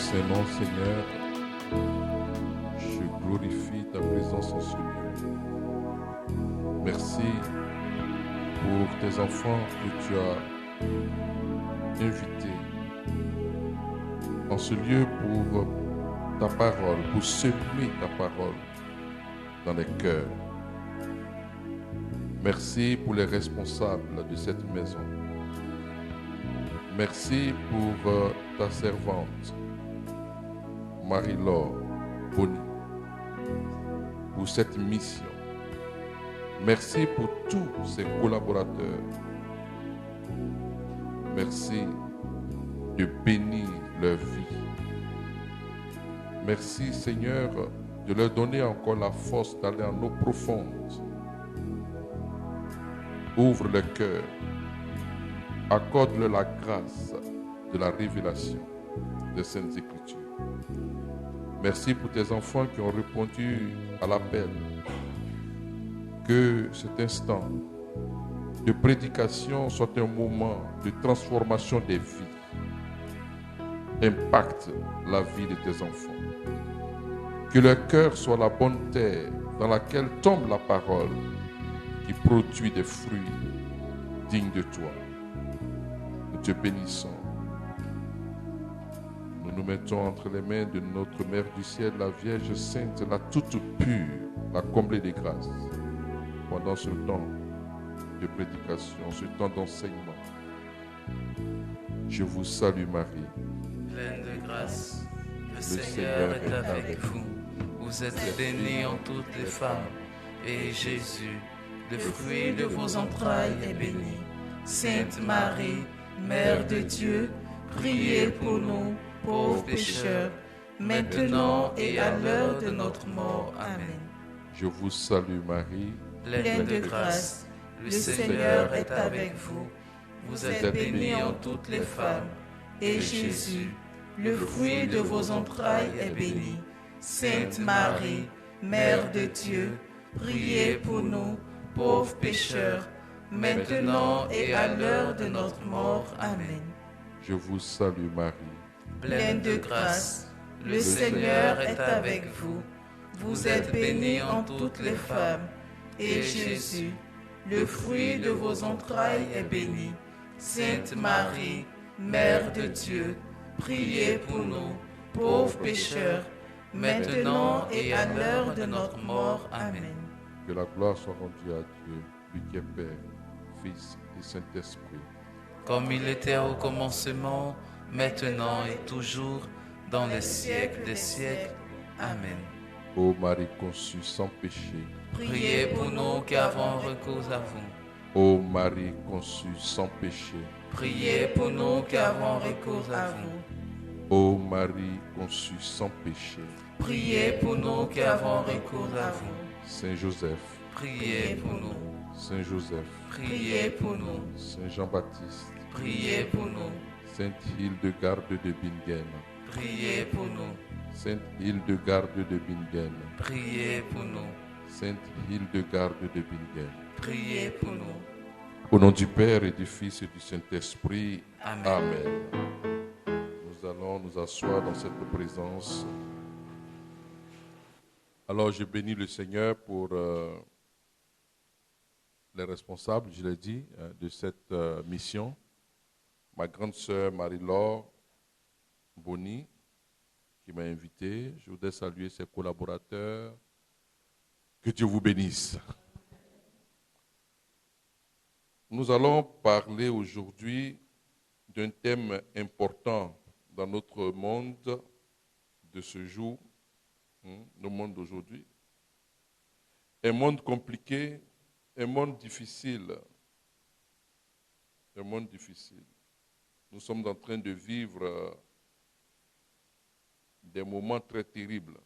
Saint-Nom, Seigneur, je glorifie ta présence en ce lieu. Merci pour tes enfants que tu as invités en ce lieu pour ta parole, pour semer ta parole dans les cœurs. Merci pour les responsables de cette maison. Merci pour ta servante, Marie-Laure Bonny, pour cette mission. Merci pour tous ses collaborateurs. Merci de bénir leur vie. Merci, Seigneur, de leur donner encore la force d'aller en eau profonde. Ouvre le cœur. Accorde-leur la grâce de la révélation des Saintes Écritures. Merci pour tes enfants qui ont répondu à l'appel. Que cet instant de prédication soit un moment de transformation des vies. Impacte la vie de tes enfants. Que leur cœur soit la bonne terre dans laquelle tombe la parole qui produit des fruits dignes de toi. Nous te bénissons. Nous nous mettons entre les mains de notre Mère du ciel, la Vierge Sainte, la toute pure, la comblée des grâces. Pendant ce temps de prédication, ce temps d'enseignement, je vous salue Marie. Pleine de grâce, le Seigneur est avec vous. Vous êtes bénie en toutes les femmes, et Jésus, le fruit de vos entrailles, est béni. Sainte Marie, Mère de Dieu, priez pour nous, pauvres pécheurs, maintenant et à l'heure de notre mort. Amen. Je vous salue Marie. Pleine de grâce, le Seigneur est avec vous. Vous êtes bénie en toutes les femmes, et Jésus, le fruit de vos entrailles, est béni. Sainte Marie, Mère de Dieu, priez pour nous, pauvres pécheurs, maintenant et à l'heure de notre mort. Amen. Je vous salue Marie. Pleine de grâce, le Seigneur est avec vous. Vous êtes bénie en toutes les femmes, et Jésus, le fruit de vos entrailles, est béni. Sainte Marie, Mère de Dieu, priez pour nous, pauvres pécheurs, maintenant et à l'heure de notre mort. Amen. Que la gloire soit rendue à Dieu, lui qui est Père, Fils et Saint-Esprit. Comme il était au commencement, maintenant et toujours, dans les siècles des siècles. Amen. Ô Marie conçue sans péché, Priez pour nous qui avons recours à vous. ô Marie conçue sans péché, Priez pour nous qui avons recours à vous. ô Marie conçue sans péché, Priez pour nous qui avons recours à vous. Saint Joseph, Priez pour nous. Saint Joseph, Priez pour nous. Saint Jean-Baptiste, Priez pour nous. Sainte Hildegarde de Bingen, Priez pour nous. Sainte Hildegarde de Bingen, Priez pour nous. Sainte Hildegarde de Bingen. Priez pour nous. Au nom du Père et du Fils et du Saint-Esprit, Amen. Amen. Nous allons nous asseoir dans cette présence. Alors, je bénis le Seigneur pour les responsables, je l'ai dit, de cette mission. Ma grande sœur Marie-Laure Bonny, qui m'a invité. Je voudrais saluer ses collaborateurs. Que Dieu vous bénisse. Nous allons parler aujourd'hui d'un thème important dans notre monde de ce jour, le monde d'aujourd'hui. Un monde compliqué, un monde difficile. Un monde difficile. Nous sommes en train de vivre des moments très terribles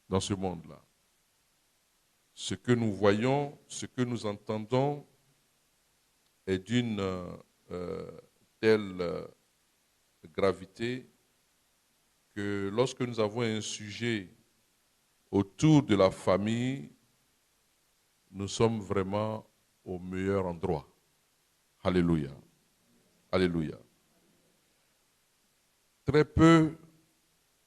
dans ce monde-là. Ce que nous voyons, ce que nous entendons est d'une telle gravité que lorsque nous avons un sujet autour de la famille, nous sommes vraiment au meilleur endroit. Alléluia. Alléluia. Très peu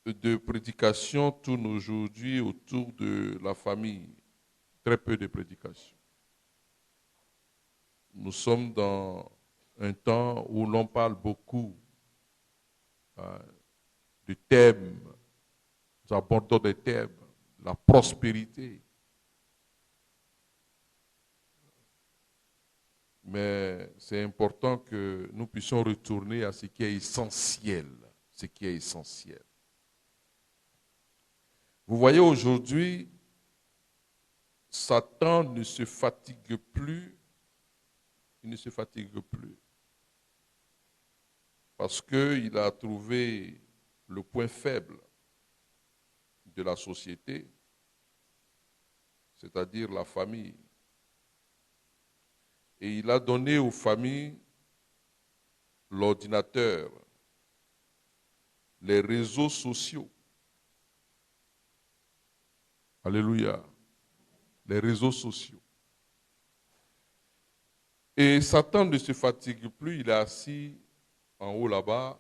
de prédications tournent aujourd'hui autour de la famille. Très peu de prédications. Nous sommes dans un temps où l'on parle beaucoup de thèmes, nous abordons des thèmes, la prospérité. Mais c'est important que nous puissions retourner à ce qui est essentiel. Ce qui est essentiel. Vous voyez, aujourd'hui, Satan ne se fatigue plus. Il ne se fatigue plus. Parce qu'il a trouvé le point faible de la société, c'est-à-dire la famille. Et il a donné aux familles l'ordinateur, les réseaux sociaux. Alléluia. Les réseaux sociaux. Et Satan ne se fatigue plus, il est assis en haut là-bas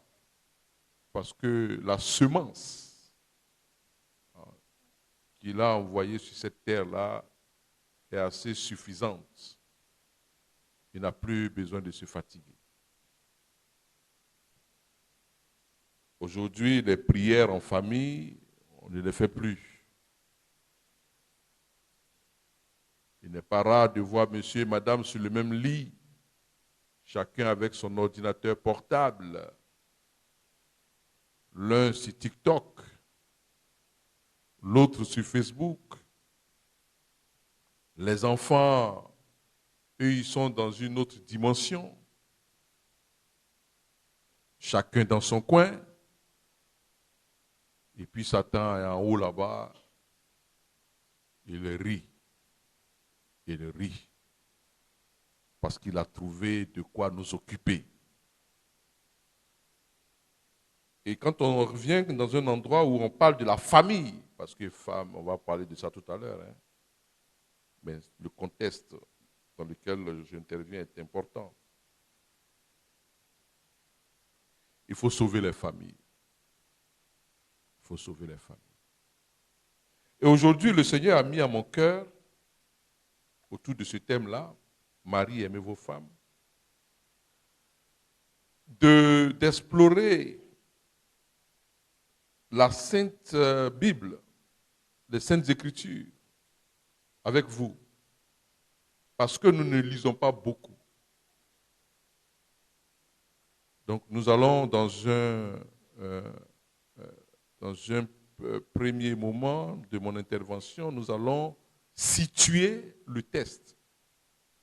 parce que la semence qu'il a envoyée sur cette terre-là est assez suffisante. Il n'a plus besoin de se fatiguer. Aujourd'hui, les prières en famille, on ne les fait plus. Il n'est pas rare de voir monsieur et madame sur le même lit, chacun avec son ordinateur portable. L'un sur TikTok, l'autre sur Facebook. Les enfants, eux, ils sont dans une autre dimension. Chacun dans son coin. Et puis Satan est en haut là-bas. Il rit. Il rit. Parce qu'il a trouvé de quoi nous occuper. Et quand on revient dans un endroit où on parle de la famille, parce que femme, on va parler de ça tout à l'heure, hein, mais le contexte dans lequel j'interviens est important. Il faut sauver les familles. Il faut sauver les familles. Et aujourd'hui, le Seigneur a mis à mon cœur, autour de ce thème-là, Marie, aimez vos femmes, d'explorer la Sainte Bible, les Saintes Écritures, avec vous. Parce que nous ne lisons pas beaucoup. Donc nous allons dans un premier moment de mon intervention, nous allons situer le texte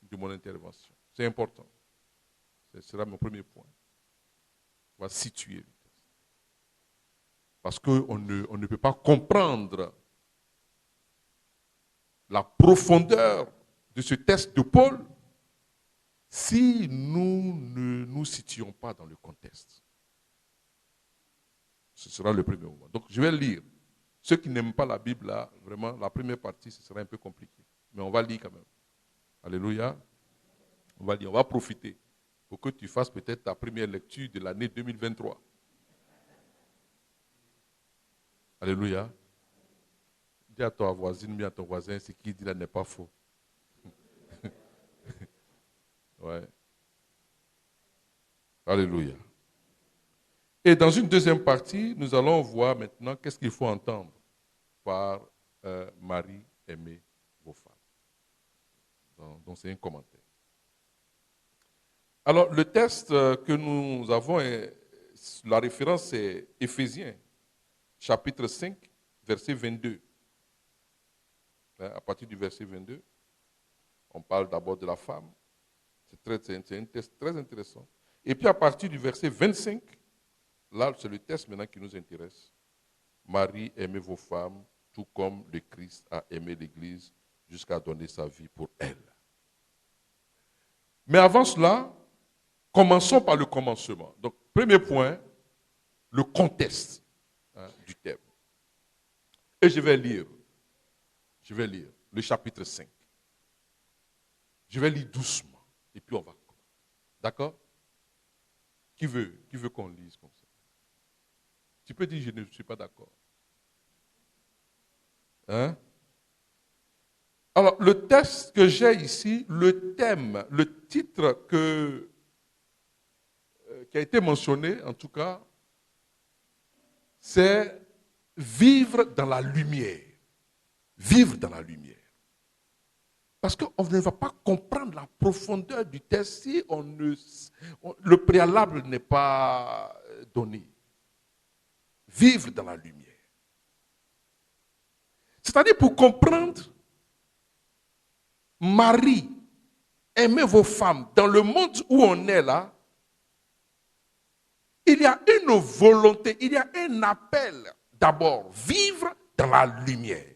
de mon intervention. C'est important. Ce sera mon premier point. On va situer le texte. Parce qu'on ne peut pas comprendre la profondeur de ce texte de Paul si nous ne nous situons pas dans le contexte. Ce sera le premier moment. Donc je vais lire. Ceux qui n'aiment pas la Bible, là, vraiment, la première partie, ce sera un peu compliqué. Mais on va lire quand même. Alléluia. On va lire, on va profiter pour que tu fasses peut-être ta première lecture de l'année 2023. Alléluia. Dis à ta voisine, dis à ton voisin, ce qu'il dit là n'est pas faux. Ouais. Alléluia. Et dans une deuxième partie, nous allons voir maintenant qu'est-ce qu'il faut entendre par Marie, aimez vos femmes. Donc c'est un commentaire. Alors le texte que nous avons, la référence est Éphésiens, chapitre 5, verset 22. À partir du verset 22, on parle d'abord de la femme. C'est un texte très intéressant. Et puis à partir du verset 25, là c'est le texte maintenant qui nous intéresse. Marie, aimez vos femmes, tout comme le Christ a aimé l'Église jusqu'à donner sa vie pour elle. Mais avant cela, commençons par le commencement. Donc, premier point, le contexte du thème. Et je vais lire le chapitre 5. Je vais lire doucement, et puis on va. D'accord? Qui veut qu'on lise comme ça? Tu peux dire, je ne suis pas d'accord. Hein? Alors, le texte que j'ai ici, le thème, le titre qui a été mentionné, en tout cas, c'est vivre dans la lumière. Vivre dans la lumière. Parce qu'on ne va pas comprendre la profondeur du texte si le préalable n'est pas donné. Vivre dans la lumière. C'est-à-dire pour comprendre, Marie, aimez vos femmes. Dans le monde où on est là, il y a une volonté, il y a un appel d'abord, vivre dans la lumière.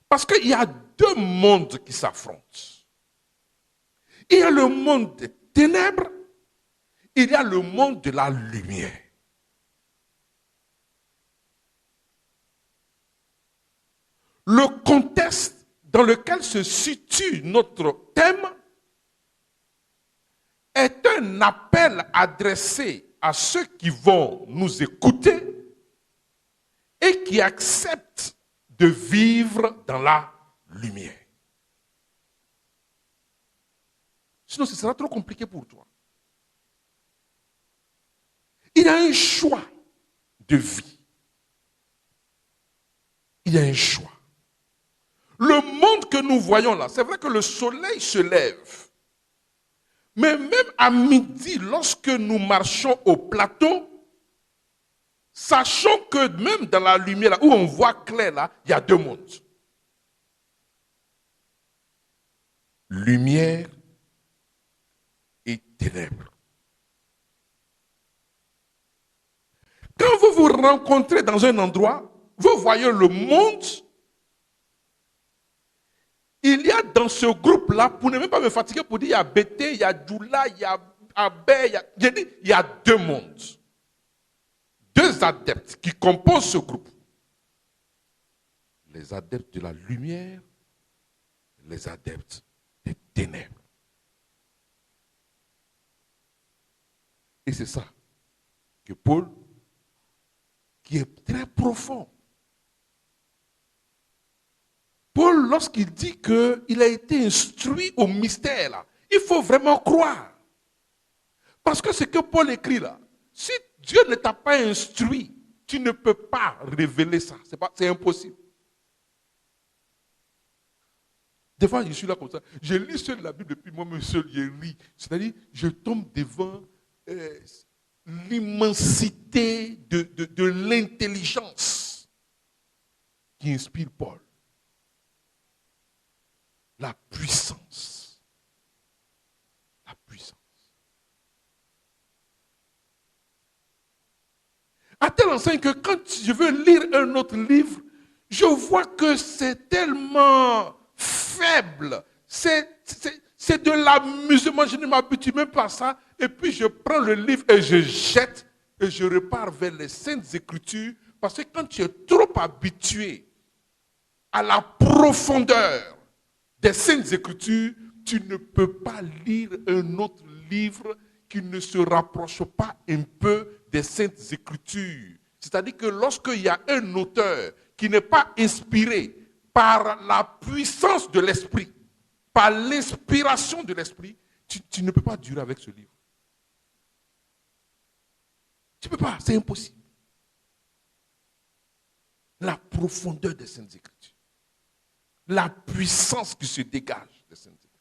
Parce qu'il y a deux mondes qui s'affrontent. Il y a le monde des ténèbres, il y a le monde de la lumière. Le contexte dans lequel se situe notre thème est un appel adressé à ceux qui vont nous écouter et qui acceptent de vivre dans la lumière. Sinon, ce sera trop compliqué pour toi. Il y a un choix de vie. Il y a un choix. Le monde que nous voyons là, c'est vrai que le soleil se lève. Mais même à midi, lorsque nous marchons au plateau, sachons que même dans la lumière, là, où on voit clair, là, il y a deux mondes. Lumière et ténèbres. Quand vous vous rencontrez dans un endroit, vous voyez le monde. Il y a dans ce groupe-là, pour ne même pas me fatiguer, pour dire il y a Bété, il y a Djoula, il y a Abé, il y a deux mondes. Deux adeptes qui composent ce groupe. Les adeptes de la lumière, les adeptes des ténèbres. Et c'est ça que Paul, qui est très profond, Paul, lorsqu'il dit qu'il a été instruit au mystère, là, il faut vraiment croire. Parce que ce que Paul écrit là, si Dieu ne t'a pas instruit, tu ne peux pas révéler ça. C'est impossible. Des fois, je suis là comme ça. Je lis seul la Bible et puis moi-même seul, je lis. C'est-à-dire, je tombe devant l'immensité de l'intelligence qui inspire Paul. La puissance. La puissance. À tel enseigne que quand je veux lire un autre livre, je vois que c'est tellement faible. C'est de l'amusement. Je ne m'habitue même pas à ça. Et puis je prends le livre et je jette et je repars vers les Saintes Écritures. Parce que quand tu es trop habitué à la profondeur des Saintes Écritures, tu ne peux pas lire un autre livre qui ne se rapproche pas un peu des Saintes Écritures. C'est-à-dire que lorsqu'il y a un auteur qui n'est pas inspiré par la puissance de l'esprit, par l'inspiration de l'esprit, tu ne peux pas durer avec ce livre. Tu ne peux pas, c'est impossible. La profondeur des Saintes Écritures. La puissance qui se dégage des Saintes Écritures.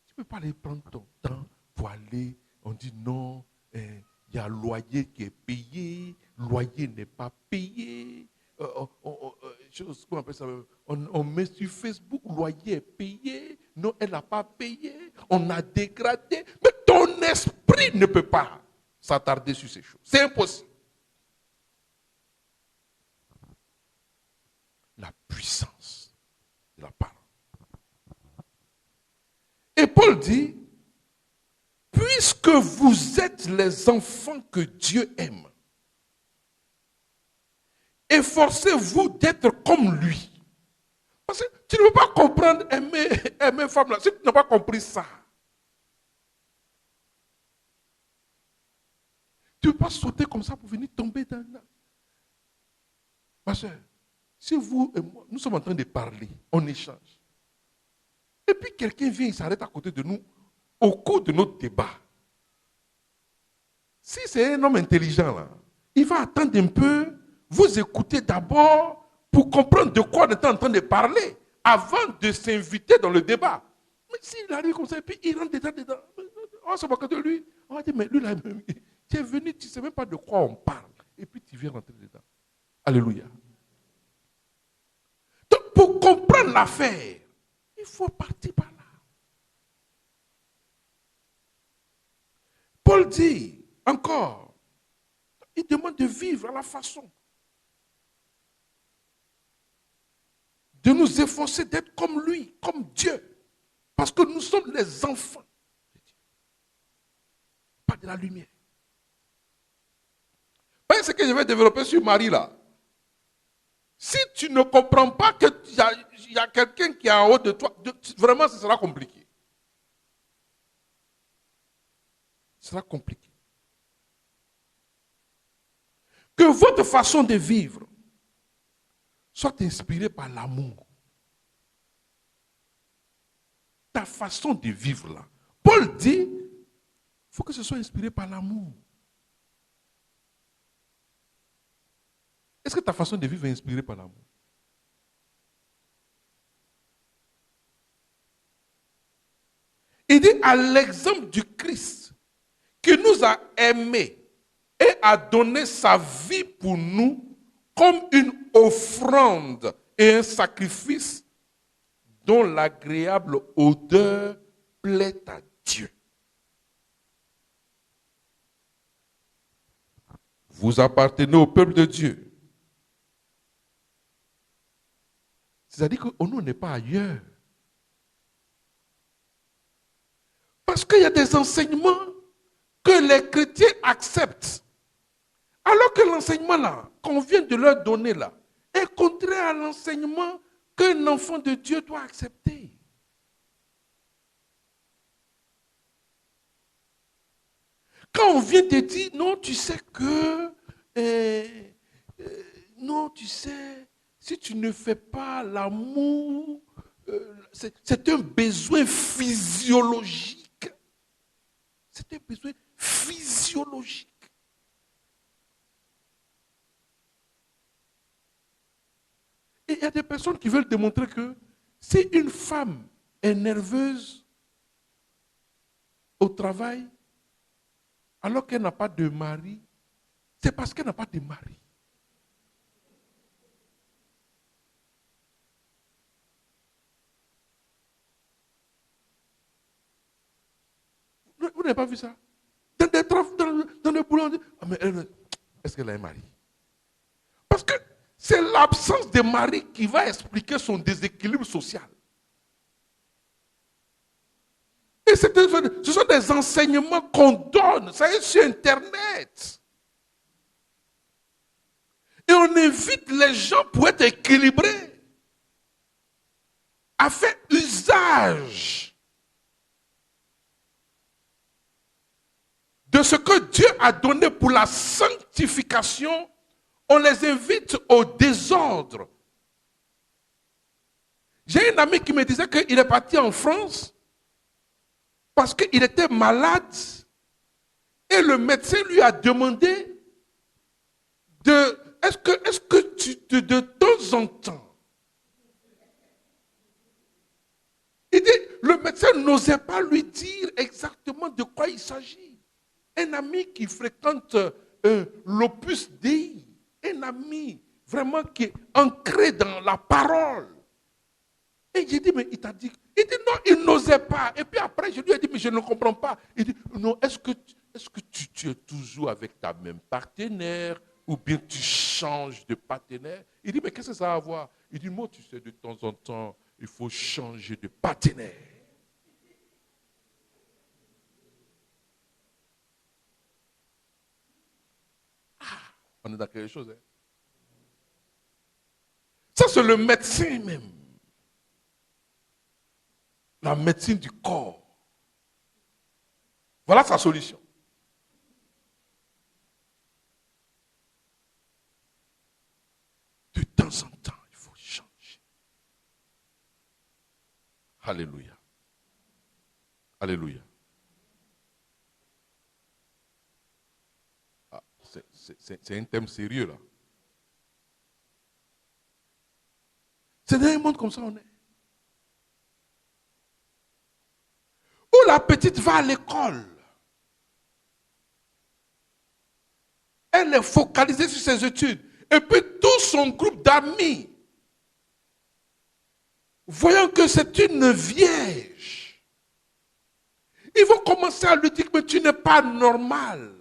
Tu ne peux pas aller prendre ton temps pour aller, on dit non, il y a loyer qui est payé, loyer n'est pas payé. Comment on appelle ça? On met sur Facebook, loyer est payé, non, elle n'a pas payé, on a dégradé. Mais ton esprit ne peut pas s'attarder sur ces choses. C'est impossible. La puissance de la parole. Et Paul dit, puisque vous êtes les enfants que Dieu aime, efforcez-vous d'être comme lui. Parce que tu ne peux pas comprendre aimer femme là, si tu n'as pas compris ça. pas sauter comme ça pour venir tomber dans... Ma soeur, si vous et moi, nous sommes en train de parler, on échange. Et puis quelqu'un vient, il s'arrête à côté de nous au cours de notre débat. Si c'est un homme intelligent, là, il va attendre un peu, vous écoutez d'abord pour comprendre de quoi on est en train de parler avant de s'inviter dans le débat. Mais s'il arrive comme ça, et puis il rentre dedans, on se moque de lui. On va dire, mais lui, là, tu es venu, tu ne sais même pas de quoi on parle. Et puis tu viens rentrer dedans. Alléluia. Donc, pour comprendre l'affaire, il faut partir par là. Paul dit encore, il demande de vivre à la façon de nous efforcer d'être comme lui, comme Dieu. Parce que nous sommes les enfants de Dieu. Pas de la lumière. Voyez ce que je vais développer sur Marie là. Si tu ne comprends pas qu'il y a quelqu'un qui est en haut de toi, vraiment ce sera compliqué. Ce sera compliqué. Que votre façon de vivre soit inspirée par l'amour. Ta façon de vivre là. Paul dit, il faut que ce soit inspiré par l'amour. Est-ce que ta façon de vivre est inspirée par l'amour? Il dit à l'exemple du Christ qui nous a aimés et a donné sa vie pour nous comme une offrande et un sacrifice dont l'agréable odeur plaît à Dieu. Vous appartenez au peuple de Dieu. C'est-à-dire que nous n'est pas ailleurs. Parce qu'il y a des enseignements que les chrétiens acceptent. Alors que l'enseignement là, qu'on vient de leur donner là, est contraire à l'enseignement qu'un enfant de Dieu doit accepter. Quand on vient te dire, non, tu sais que, non, tu sais, si tu ne fais pas l'amour, c'est un besoin physiologique. C'est un besoin physiologique. Et il y a des personnes qui veulent démontrer que si une femme est nerveuse au travail, alors qu'elle n'a pas de mari, c'est parce qu'elle n'a pas de mari. Vous n'avez pas vu ça? Dans le boulot, on dit, ah, mais est-ce qu'elle a un mari? Parce que c'est l'absence de mari qui va expliquer son déséquilibre social. Et ce sont des enseignements qu'on donne, ça est sur Internet. Et on invite les gens pour être équilibrés, à faire usage de ce que Dieu a donné pour la sanctification. On les invite au désordre. J'ai un ami qui me disait qu'il est parti en France parce qu'il était malade et le médecin lui a demandé est-ce que tu de temps en temps, il dit, le médecin n'osait pas lui dire exactement de quoi il s'agit. Un ami qui fréquente l'Opus Dei, un ami vraiment qui est ancré dans la parole. Et j'ai dit, mais il t'a dit, il dit non, il n'osait pas. Et puis après, je lui ai dit, mais je ne comprends pas. Il dit, non, est-ce que tu es toujours avec ta même partenaire ou bien tu changes de partenaire? Il dit, mais qu'est-ce que ça a à voir? Il dit, moi, tu sais, de temps en temps, il faut changer de partenaire. On est dans quelque chose. Hein? Ça, c'est le médecin même. La médecine du corps. Voilà sa solution. Alléluia. Alléluia. Ah, c'est un thème sérieux là. C'est dans un monde comme ça on est. Où la petite va à l'école. Elle est focalisée sur ses études. Et puis tout son groupe d'amis, voyant que c'est une vierge, ils vont commencer à lui dire mais tu n'es pas normal.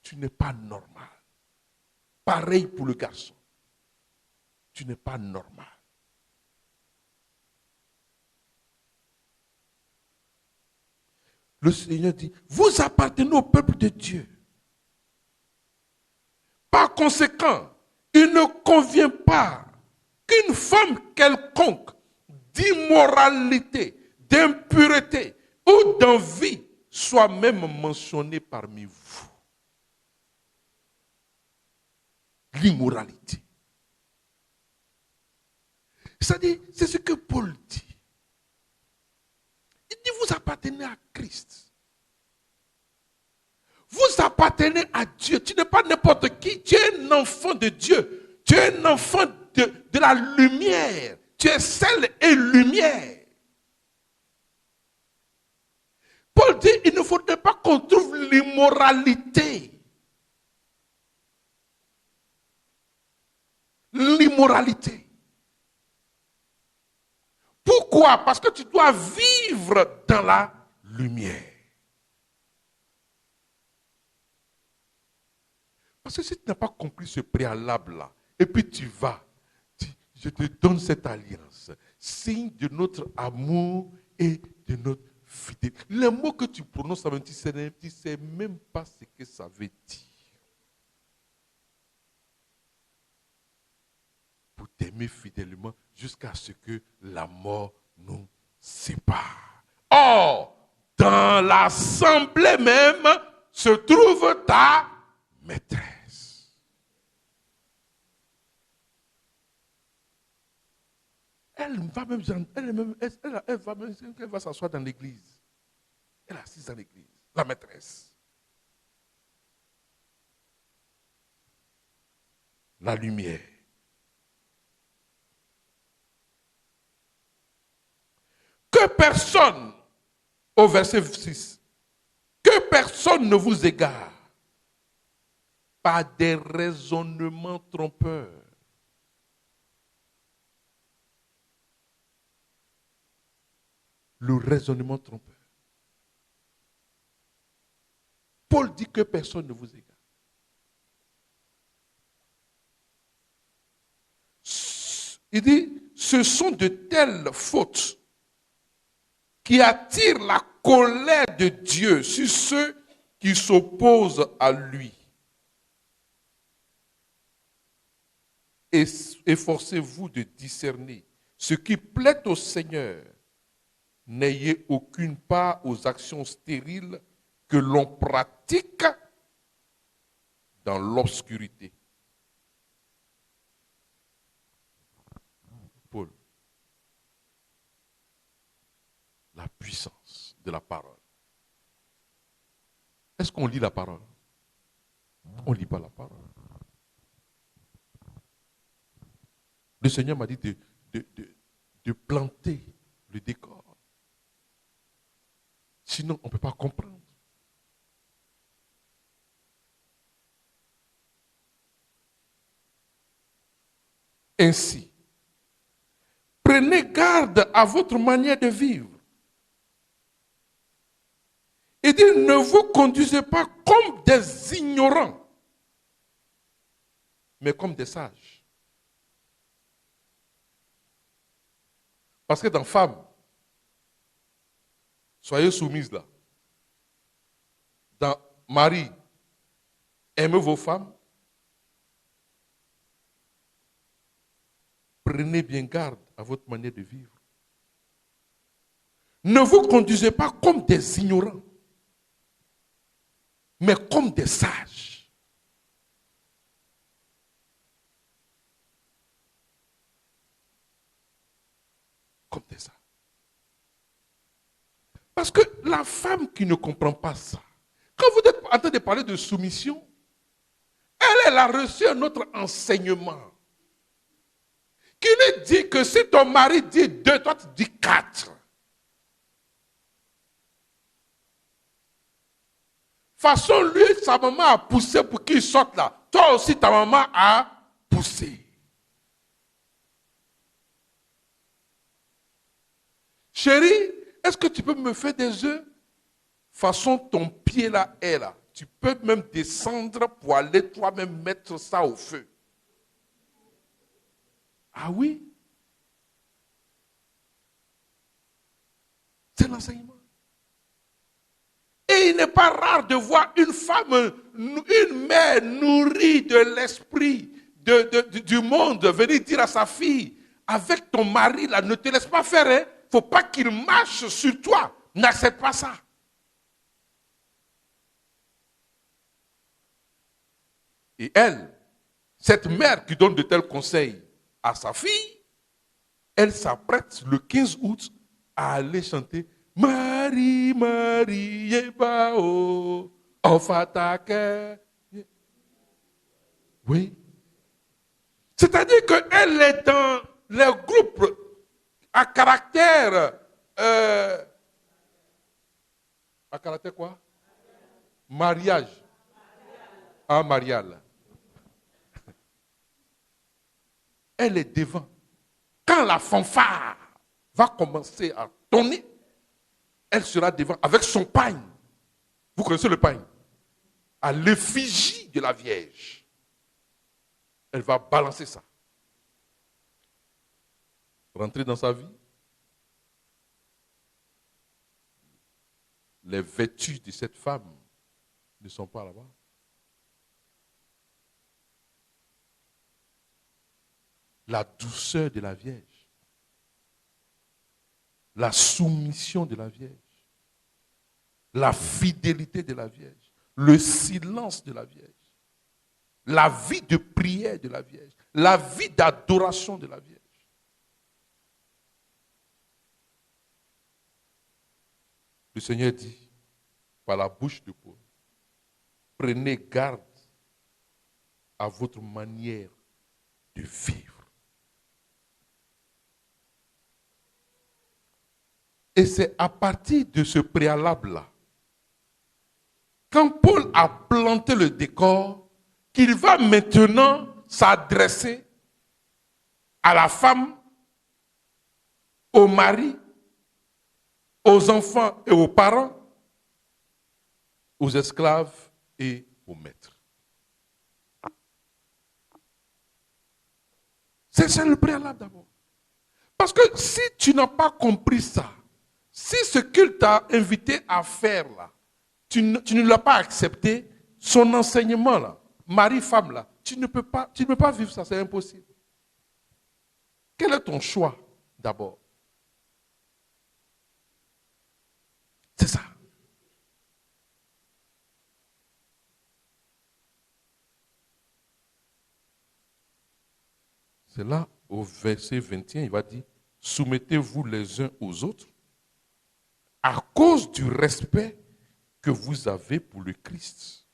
Tu n'es pas normal. Pareil pour le garçon. Tu n'es pas normal. Le Seigneur dit, vous appartenez au peuple de Dieu. Par conséquent, il ne convient pas qu'une femme quelconque d'immoralité, d'impureté ou d'envie soit même mentionnée parmi vous. L'immoralité. C'est-à-dire, c'est ce que Paul dit. Il dit, vous appartenez à Christ. Vous appartenez à Dieu. Tu n'es pas n'importe qui. Tu es un enfant de Dieu. Tu es un enfant de la lumière. Tu es sel et lumière. Paul dit, il ne faudrait pas qu'on trouve l'immoralité. L'immoralité. Pourquoi? Parce que tu dois vivre dans la lumière. Parce que si tu n'as pas compris ce préalable-là, et puis tu vas, je te donne cette alliance, signe de notre amour et de notre fidélité. Les mots que tu prononces, tu ne sais même pas ce que ça veut dire. Pour t'aimer fidèlement jusqu'à ce que la mort nous sépare. Or, dans l'assemblée même se trouve ta maîtresse. Elle va s'asseoir dans l'église. Elle est assise dans l'église, la maîtresse. La lumière. Que personne, au verset 6, que personne ne vous égare par des raisonnements trompeurs. Le raisonnement trompeur. Paul dit que personne ne vous égare. Il dit, ce sont de telles fautes qui attirent la colère de Dieu sur ceux qui s'opposent à lui. Efforcez-vous de discerner ce qui plaît au Seigneur. N'ayez aucune part aux actions stériles que l'on pratique dans l'obscurité. Paul, la puissance de la parole. Est-ce qu'on lit la parole? On ne lit pas la parole. Le Seigneur m'a dit de planter le décor. Sinon, on ne peut pas comprendre. Ainsi, prenez garde à votre manière de vivre. Et dit, ne vous conduisez pas comme des ignorants, mais comme des sages. Parce que dans femme, soyez soumises là. Dans mari, aimez vos femmes. Prenez bien garde à votre manière de vivre. Ne vous conduisez pas comme des ignorants, mais comme des sages. comme des arbres. Parce que la femme qui ne comprend pas ça, quand vous êtes en train de parler de soumission, elle a reçu un autre enseignement qui lui dit que si ton mari dit 2, toi tu dis 4. Façon, lui, sa maman a poussé pour qu'il sorte là. Toi aussi, ta maman a poussé. Chérie, est-ce que tu peux me faire des œufs? Façon, ton pied là est là. Tu peux même descendre pour aller toi-même mettre ça au feu. Ah oui? C'est l'enseignement. Et il n'est pas rare de voir une femme, une mère nourrie de l'esprit du monde venir dire à sa fille, avec ton mari là, ne te laisse pas faire, hein? Faut pas qu'il marche sur toi. N'accepte pas ça. Et elle, cette mère qui donne de tels conseils à sa fille, elle s'apprête le 15 août à aller chanter Marie, Marie, Yebao, Ofatake. Oui. C'est-à-dire qu'elle est dans les groupes à caractère. À caractère quoi? Mariage. Ah, marial. Elle est devant. Quand la fanfare va commencer à tonner, elle sera devant avec son pagne. Vous connaissez le pagne? À l'effigie de la Vierge. Elle va balancer ça. Rentrer dans sa vie. Les vêtus de cette femme ne sont pas là-bas. La douceur de la Vierge. La soumission de la Vierge. La fidélité de la Vierge. Le silence de la Vierge. La vie de prière de la Vierge. La vie d'adoration de la Vierge. Le Seigneur dit, par la bouche de Paul, prenez garde à votre manière de vivre. Et c'est à partir de ce préalable-là, quand Paul a planté le décor, qu'il va maintenant s'adresser à la femme, au mari, aux enfants et aux parents, aux esclaves et aux maîtres. C'est le préalable d'abord. Parce que si tu n'as pas compris ça, si ce qu'il t'a invité à faire là, tu ne l'as pas accepté, son enseignement là, mari-femme là, tu ne peux pas vivre ça, c'est impossible. Quel est ton choix d'abord? C'est ça. C'est là, au verset 21, il va dire, soumettez-vous les uns aux autres à cause du respect que vous avez pour le Christ.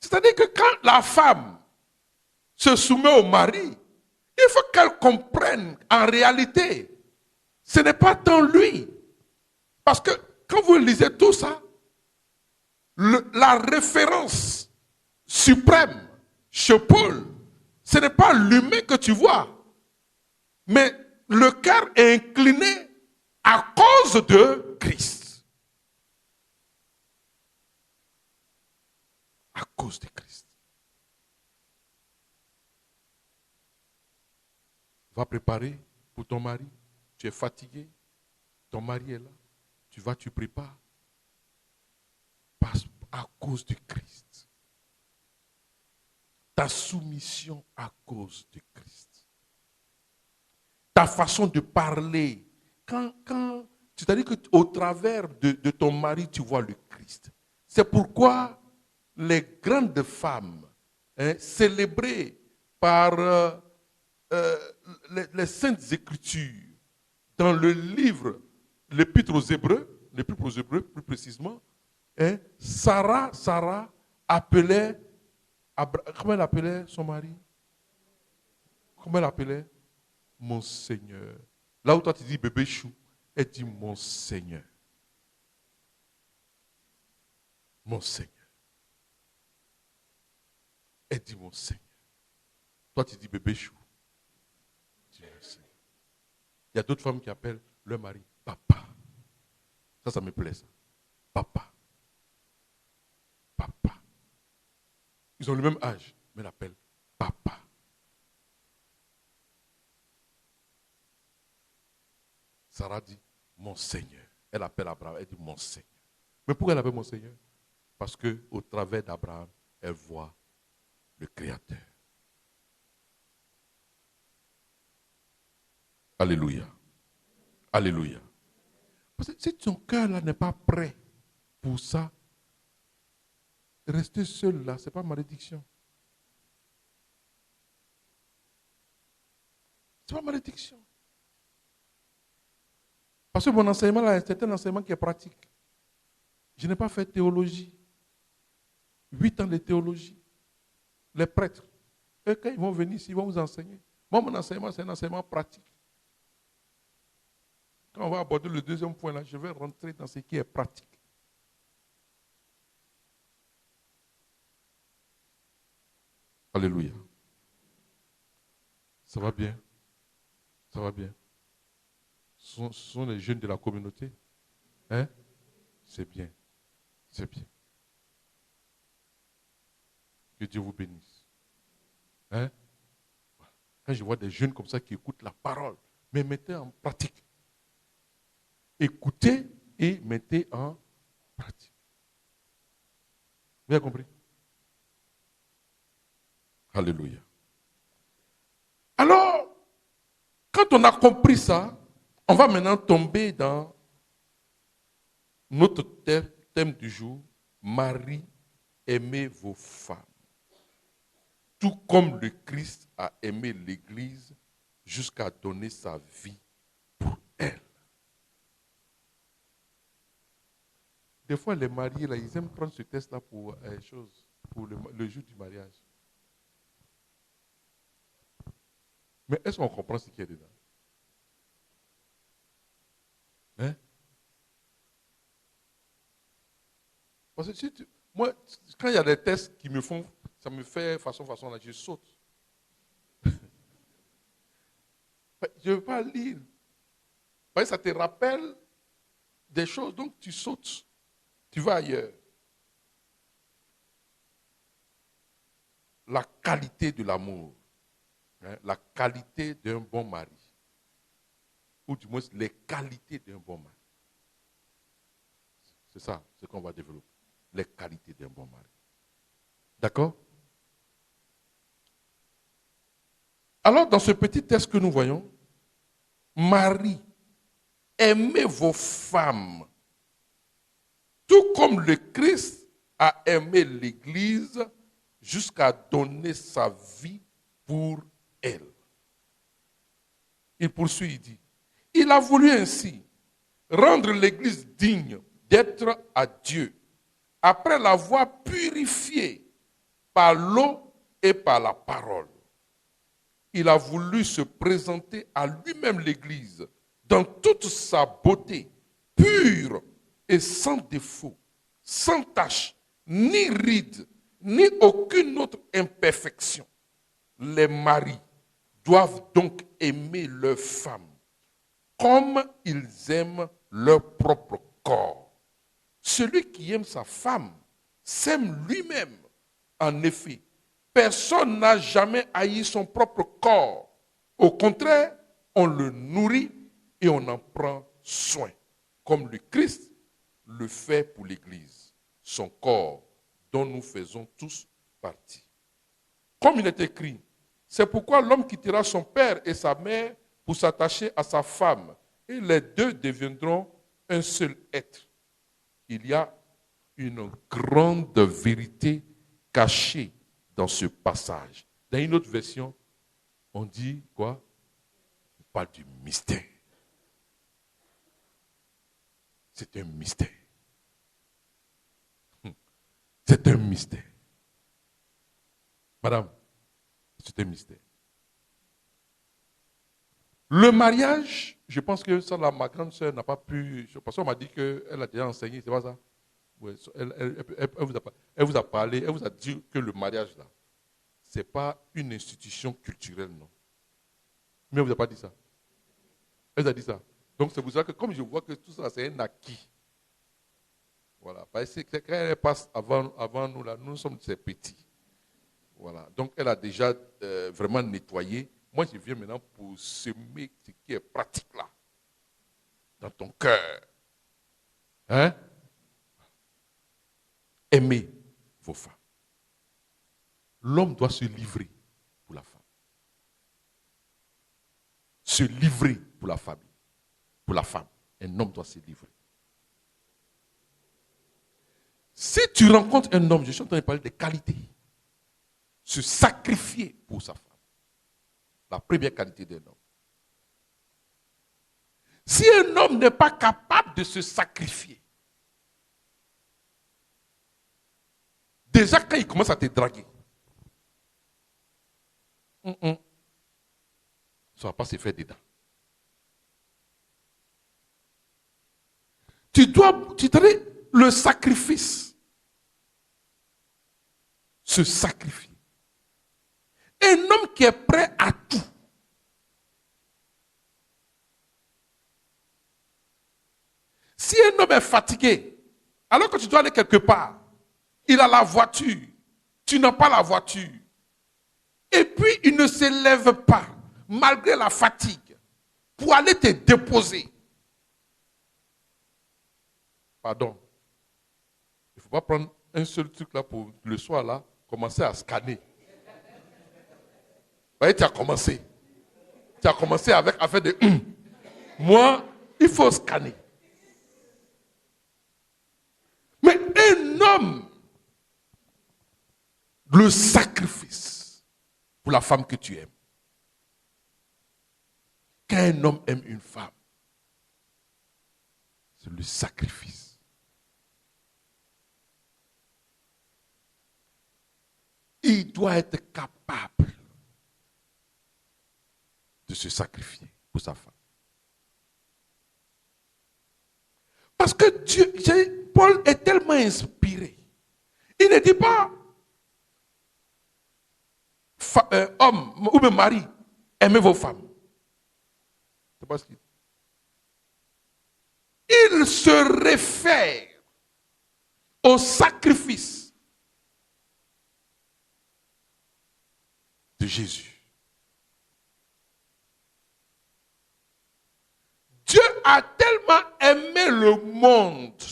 C'est-à-dire que quand la femme se soumet au mari, il faut qu'elle comprenne en réalité, ce n'est pas tant lui. Parce que quand vous lisez tout ça, la référence suprême chez Paul, ce n'est pas l'humain que tu vois, mais le cœur est incliné à cause de Christ. À cause de Christ. Va préparer pour ton mari. Tu es fatigué. Ton mari est là. Tu vas, tu prépares. Parce à cause de Christ. Ta soumission à cause de Christ. Ta façon de parler. C'est-à-dire qu'au travers de ton mari, tu vois le Christ. C'est pourquoi les grandes femmes célébrées par les Saintes Écritures, dans le livre, l'Épître aux Hébreux, plus précisément, hein, Sarah appelait, comment elle appelait son mari? Comment elle appelait? Mon Seigneur. Là où toi tu dis bébé chou, elle dit mon Seigneur. Mon Seigneur. Elle dit mon Seigneur. Toi tu dis bébé chou. Elle dit mon Seigneur. Il y a d'autres femmes qui appellent leur mari papa. Ça me plaît ça. Papa. Papa. Ils ont le même âge, mais ils l'appellent papa. Sarah dit, mon Seigneur. Elle appelle Abraham, elle dit, mon Seigneur. Mais pourquoi elle appelle mon Seigneur? Parce qu'au travers d'Abraham, elle voit le Créateur. Alléluia. Alléluia. Parce que si ton cœur là n'est pas prêt pour ça, rester seul là, ce n'est pas malédiction. Ce n'est pas malédiction. Parce que mon enseignement là, c'est un enseignement qui est pratique. Je n'ai pas fait théologie. 8 ans de théologie. Les prêtres, eux, quand ils vont venir ici, ils vont vous enseigner. Moi, mon enseignement, c'est un enseignement pratique. Quand on va aborder le deuxième point là, je vais rentrer dans ce qui est pratique. Alléluia. Ça va bien? Ça va bien? Ce sont les jeunes de la communauté. Hein? C'est bien. C'est bien. Que Dieu vous bénisse. Hein? Quand je vois des jeunes comme ça qui écoutent la parole, mais mettez en pratique. Écoutez et mettez en pratique. Vous avez compris? Alléluia. Alors, quand on a compris ça, on va maintenant tomber dans notre thème du jour. Marie, aimez vos femmes. Tout comme le Christ a aimé l'Église jusqu'à donner sa vie pour elle. Des fois, les mariés, là, ils aiment prendre ce test-là pour le jour du mariage. Mais est-ce qu'on comprend ce qu'il y a dedans? Hein? Parce que moi, quand il y a des tests qui me font, ça me fait façon là, je saute. Je ne veux pas lire. Parce que ça te rappelle des choses, donc tu sautes. Tu vas ailleurs. La qualité de l'amour. Hein, la qualité d'un bon mari. Ou du moins les qualités d'un bon mari. C'est ça, ce qu'on va développer. Les qualités d'un bon mari. D'accord? Alors, dans ce petit texte que nous voyons, Marie, aimez vos femmes, tout comme le Christ a aimé l'Église jusqu'à donner sa vie pour elle. Il poursuit, il dit, il a voulu ainsi rendre l'Église digne d'être à Dieu, après l'avoir purifiée par l'eau et par la parole. Il a voulu se présenter à lui-même l'Église dans toute sa beauté, pure et sans défaut, sans tache, ni ride, ni aucune autre imperfection. Les maris doivent donc aimer leurs femmes comme ils aiment leur propre corps. Celui qui aime sa femme s'aime lui-même. En effet, personne n'a jamais haï son propre corps. Au contraire, on le nourrit et on en prend soin, comme le Christ le fait pour l'Église, son corps, dont nous faisons tous partie. Comme il est écrit, c'est pourquoi l'homme quittera son père et sa mère pour s'attacher à sa femme, et les deux deviendront un seul être. Il y a une grande vérité cachée dans ce passage. Dans une autre version, On dit quoi? On parle du mystère. C'est un mystère. C'est un mystère. Madame, c'est un mystère. Le mariage, je pense que ça, ma grande sœur n'a pas pu. Parce qu'on m'a dit qu'elle a déjà enseigné, c'est pas ça? Ouais, elle vous a parlé, elle vous a dit que le mariage, là, ce n'est pas une institution culturelle, non. Mais elle ne vous a pas dit ça. Elle vous a dit ça. Donc c'est pour ça que comme je vois que tout ça, c'est un acquis. Voilà. Parce que quand elle passe avant nous, là, nous sommes ces petits. Voilà. Donc elle a déjà vraiment nettoyé. Moi, je viens maintenant pour semer ce qui est pratique là, dans ton cœur. Hein? Aimez vos femmes. L'homme doit se livrer pour la femme. Se livrer pour la famille. Pour la femme. Un homme doit se livrer. Si tu rencontres un homme, je suis en train de parler des qualités. Se sacrifier pour sa femme. La première qualité d'un homme. Si un homme n'est pas capable de se sacrifier, déjà quand il commence à te draguer, ça ne va pas se faire dedans. Tu dois le sacrifice. Se sacrifier. Un homme qui est prêt à tout. Si un homme est fatigué, alors que tu dois aller quelque part, il a la voiture, tu n'as pas la voiture, et puis il ne se lève pas, malgré la fatigue, pour aller te déposer. Pardon. Il ne faut pas prendre un seul truc là pour le soir là, commencer à scanner. Vous voyez, tu as commencé. Tu as commencé avec affaire de Moi, il faut scanner. Mais un homme, le sacrifice pour la femme que tu aimes. Quand un homme aime une femme, c'est le sacrifice. Il doit être capable de se sacrifier pour sa femme. Parce que Paul est tellement inspiré. Il ne dit pas, homme ou même mari, aimez vos femmes. C'est pas ce qu'il dit. Il se réfère au sacrifice de Jésus. Dieu a tellement aimé le monde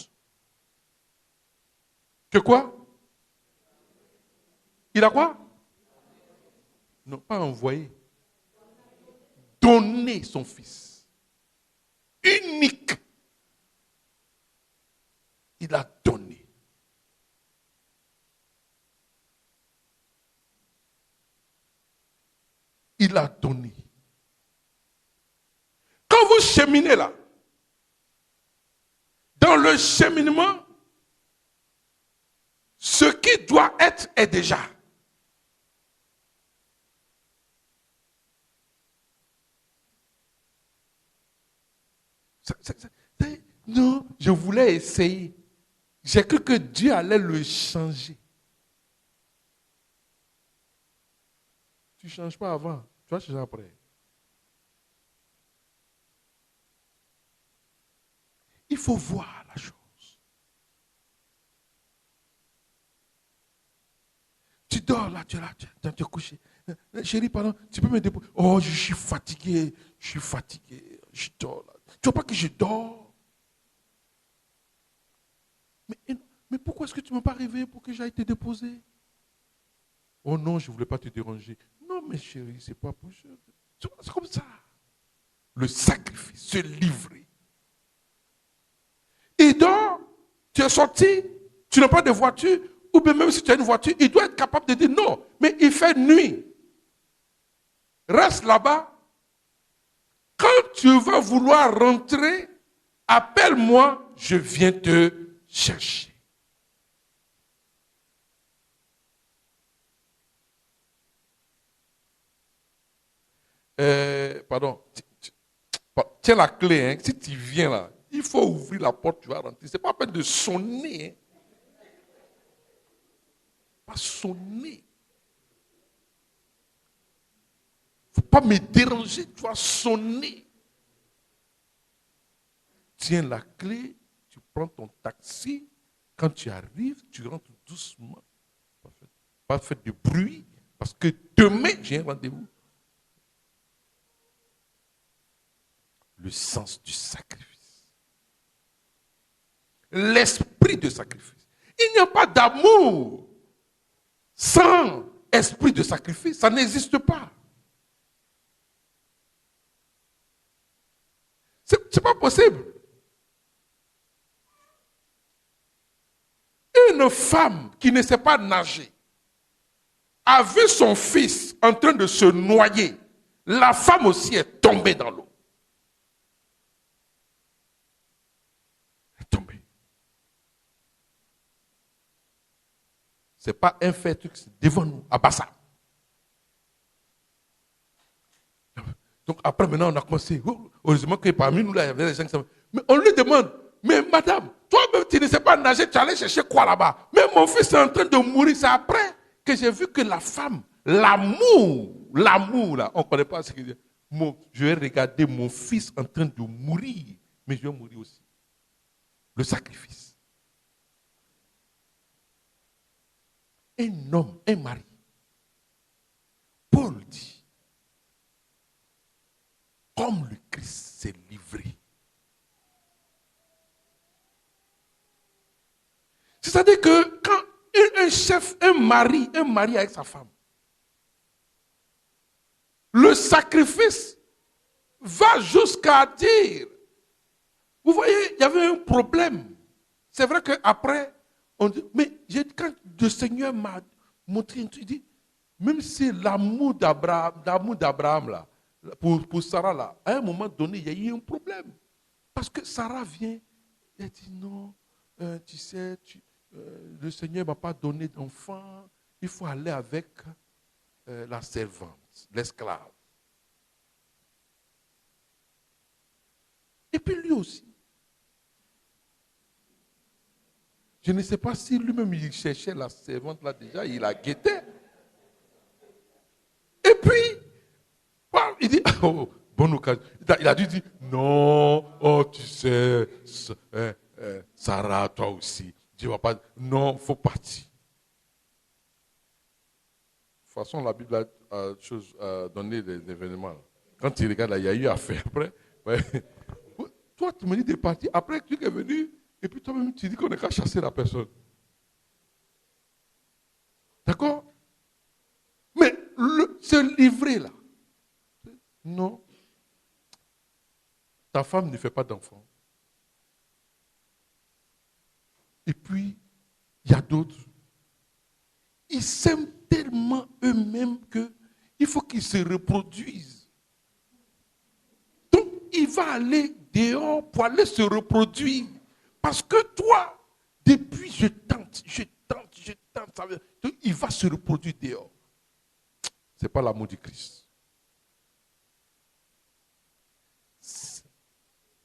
que quoi? Il a quoi? Non, pas envoyé. Donné son fils. Unique. Il a donné. Il a donné. Quand vous cheminez là, dans le cheminement, ce qui doit être est déjà. Non, je voulais essayer. J'ai cru que Dieu allait le changer. Tu ne changes pas avant, tu vas changer après. Il faut voir la chose. Tu dors là, tu es couché. Chérie, pardon, tu peux me déposer. Oh, je suis fatigué, je dors là. Tu vois pas que je dors? Mais pourquoi est-ce que tu ne m'as pas réveillé pour que j'aille te déposer? Oh non, je ne voulais pas te déranger. Non, mais chérie, c'est pas possible. C'est comme ça. Le sacrifice, se livrer. Il dort, tu es sorti, tu n'as pas de voiture, ou bien même si tu as une voiture, il doit être capable de dire non, mais il fait nuit. Reste là-bas. Quand tu vas vouloir rentrer, appelle-moi, je viens te chercher. Pardon. Tiens la clé, hein. Si tu viens là, il faut ouvrir la porte, tu vas rentrer. Ce n'est pas la peine de sonner. Hein. Pas sonner. Il ne faut pas me déranger, tu vas sonner. Tiens la clé, tu prends ton taxi. Quand tu arrives, tu rentres doucement. Pas faire de bruit, parce que demain, j'ai un rendez-vous. Le sens du sacrifice. L'esprit de sacrifice. Il n'y a pas d'amour sans esprit de sacrifice. Ça n'existe pas. C'est pas possible. Une femme qui ne sait pas nager a vu son fils en train de se noyer. La femme aussi est tombée dans l'eau. Elle est tombée. Ce n'est pas un fait, c'est devant nous, à Bassa. Donc après, maintenant, on a commencé. Heureusement que parmi nous, là, il y avait des gens qui savaient. Mais on lui demande, mais madame, toi-même, tu ne sais pas nager, tu allais chercher quoi là-bas? Mais mon fils est en train de mourir. C'est après que j'ai vu que la femme, l'amour là, on ne connaît pas ce qu'il dit. Je vais regarder mon fils en train de mourir, mais je vais mourir aussi. Le sacrifice. Un homme, un mari. Paul dit, comme le Christ s'est livré. C'est-à-dire que quand un chef, un mari avec sa femme, le sacrifice va jusqu'à dire, vous voyez, il y avait un problème. C'est vrai qu'après, on dit, mais quand le Seigneur m'a montré, il dit, même si l'amour d'Abraham là, pour Sarah là, à un moment donné, il y a eu un problème. Parce que Sarah vient, elle dit non, tu sais, le Seigneur ne m'a pas donné d'enfant, il faut aller avec la servante, l'esclave. Et puis lui aussi. Je ne sais pas si lui-même il cherchait la servante là déjà, il la guettait. Et puis, il dit, oh, bonne occasion. Il a dû dire, non, oh tu sais, Sarah, toi aussi. Dieu va pas, non, il faut partir. De toute façon, la Bible a donné des événements. Quand tu regardes là, il y a eu affaire après. Ouais. Toi, tu me dis de partir. Après, tu es venu, et puis toi-même, tu dis qu'on n'est qu'à chasser la personne. D'accord? Mais se livrer là, non. Ta femme ne fait pas d'enfant. Et puis, il y a d'autres. Ils s'aiment tellement eux-mêmes qu'il faut qu'ils se reproduisent. Donc, il va aller dehors pour aller se reproduire. Parce que toi, depuis je tente, ça veut, donc il va se reproduire dehors. Ce n'est pas l'amour du Christ.